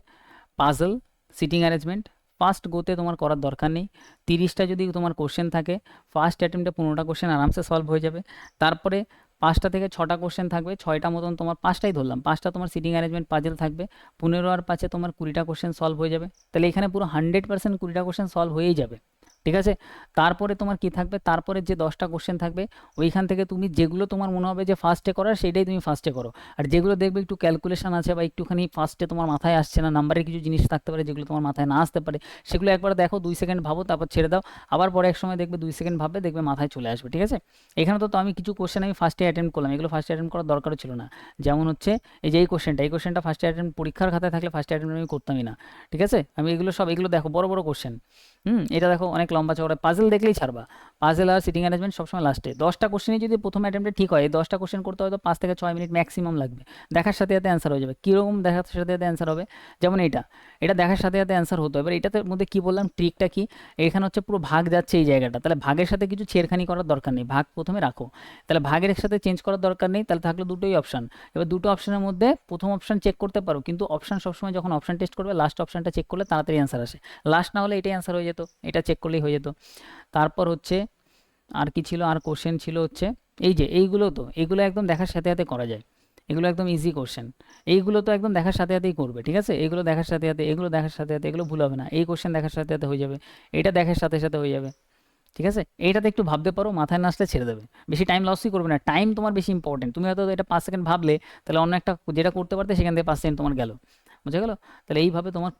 পাজল, সিটিং অ্যারেঞ্জমেন্ট, ফার্স্ট গোতে তোমার করার দরকার নেই। 30টা যদি তোমার কোশ্চেন থাকে, ফার্স্ট অ্যাটেম্পটে 15টা কোশ্চেন আরামসে সলভ হয়ে যাবে। তারপরে 5টা থেকে 6টা কোশ্চেন থাকবে, 6টা মতন তোমার, 5টাই ধরলাম, 5টা তোমার সিটিং অ্যারেঞ্জমেন্ট পাজল থাকবে। 15 আর 5-এ তোমার 20টা কোশ্চেন সলভ হয়ে যাবে। তাহলে এখানে পুরো 100% 20টা কোশ্চেন সলভ হয়েই যাবে, ঠিক আছে। তারপরে তোমার কি থাকবে? তারপরে যে 10টা কোশ্চেন থাকবে, ওইখান থেকে তুমি যেগুলো তোমার মনে হবে যে ফার্স্টে করার, সেইটাই তুমি ফার্স্টে করো। আর যেগুলো দেখবে একটু ক্যালকুলেশন আছে বা একটুখানি ফার্স্টে তোমার মাথায় আসছে না, নাম্বারের কিছু জিনিস থাকতে পারে যেগুলো তোমার মাথায় না আসতে পারে, সেগুলো একবার দেখো, 2 সেকেন্ড ভাবো, তারপর ছেড়ে দাও। আবার পরে এক সময় দেখবে 2 সেকেন্ড ভাববে, দেখবে মাথায় চলে আসবে, ঠিক আছে। এখানে তো আমি কিছু কোশ্চেন আমি ফার্স্টে অ্যাটেম্প করলাম, এগুলো ফার্স্টে অ্যাটেম্প করার দরকারও ছিল না। যেমন হচ্ছে এই যে এই কোশ্চেনটা ফার্স্টে অ্যাটেম্প, পরীক্ষার খাতায় থাকলে ফার্স্টে অ্যাটেম্প আমি করতামই না, ঠিক আছে। আমি এগুলো সব, এগুলো দেখো বড় বড় কোশ্চেন, এটা দেখো অনেক লম্বা চওড়া, পাজল দেখলেই ছাড়বা। পাজল আর সিটিং অ্যারেঞ্জমেন্ট সবসময় লাস্টে। 10টা কোশ্চেনই যদি প্রথম অ্যাটেম্পটে ঠিক হয়, এই 10টা কোশ্চেন করতে হয়তো 5 থেকে 6 মিনিট ম্যাক্সিমাম লাগবে। দেখার সাথে সাথে অ্যান্সার হয়ে যাবে। কীরকম দেখার সাথে সাথে অ্যান্সার হবে? যেমন এটা দেখার সাথে সাথে অ্যান্সার হতো। এবার এটাতে মধ্যে কী বললাম, ট্রিকটা কি? এখানে হচ্ছে পুরো ভাগ যাচ্ছে এই জায়গাটা, তাহলে ভাগের সাথে কিছু ছেড়খানি করার দরকার নেই, ভাগ প্রথমে রাখো। তাহলে ভাগের সাথে চেঞ্জ করার দরকার নেই, তাহলে থাকলো দুটোই অপশান। এবার দুটো অপশানের মধ্যে প্রথম অপশান চেক করতে পারো, কিন্তু অপশান সবসময় যখন অপশান টেস্ট করবে, লাস্ট অপশানটা চেক করলে তাড়াতাড়ি অ্যান্সার আসে। লাস্ট না হলে এটাই অ্যান্সার হয়ে যেত, এটা চেক করলেই হয়ে যেত। তারপর হচ্ছে আর কি ছিল, আর কোশ্চেন ছিল হচ্ছে এই যে এইগুলো একদম দেখার সাথে সাথে করা যায়, এগুলো একদম ইজি কোশ্চেন। এইগুলো তো একদম দেখার সাথে সাথেই করবে, ঠিক আছে? এগুলো দেখার সাথে সাথে, এগুলো দেখার সাথে সাথে, এগুলো ভুল হবে না। এই কোশ্চেন দেখার সাথে সাথে হয়ে যাবে, এটা দেখার সাথে সাথে হয়ে যাবে, ঠিক আছে? এইটাতে একটু ভাবতে পারো, মাথায় না আসলে ছেড়ে দেবে, বেশি টাইম লসই করবে না। টাইম তোমার বেশি ইম্পর্টেন্ট। তুমি হয়তো এটা 5 সেকেন্ড ভাবলে, তাহলে অন্য একটা যেটা করতে পারতে সেখান থেকে 5 সেকেন্ড তোমার গেল, বুঝে গেল? তাহলে এইভাবে তোমার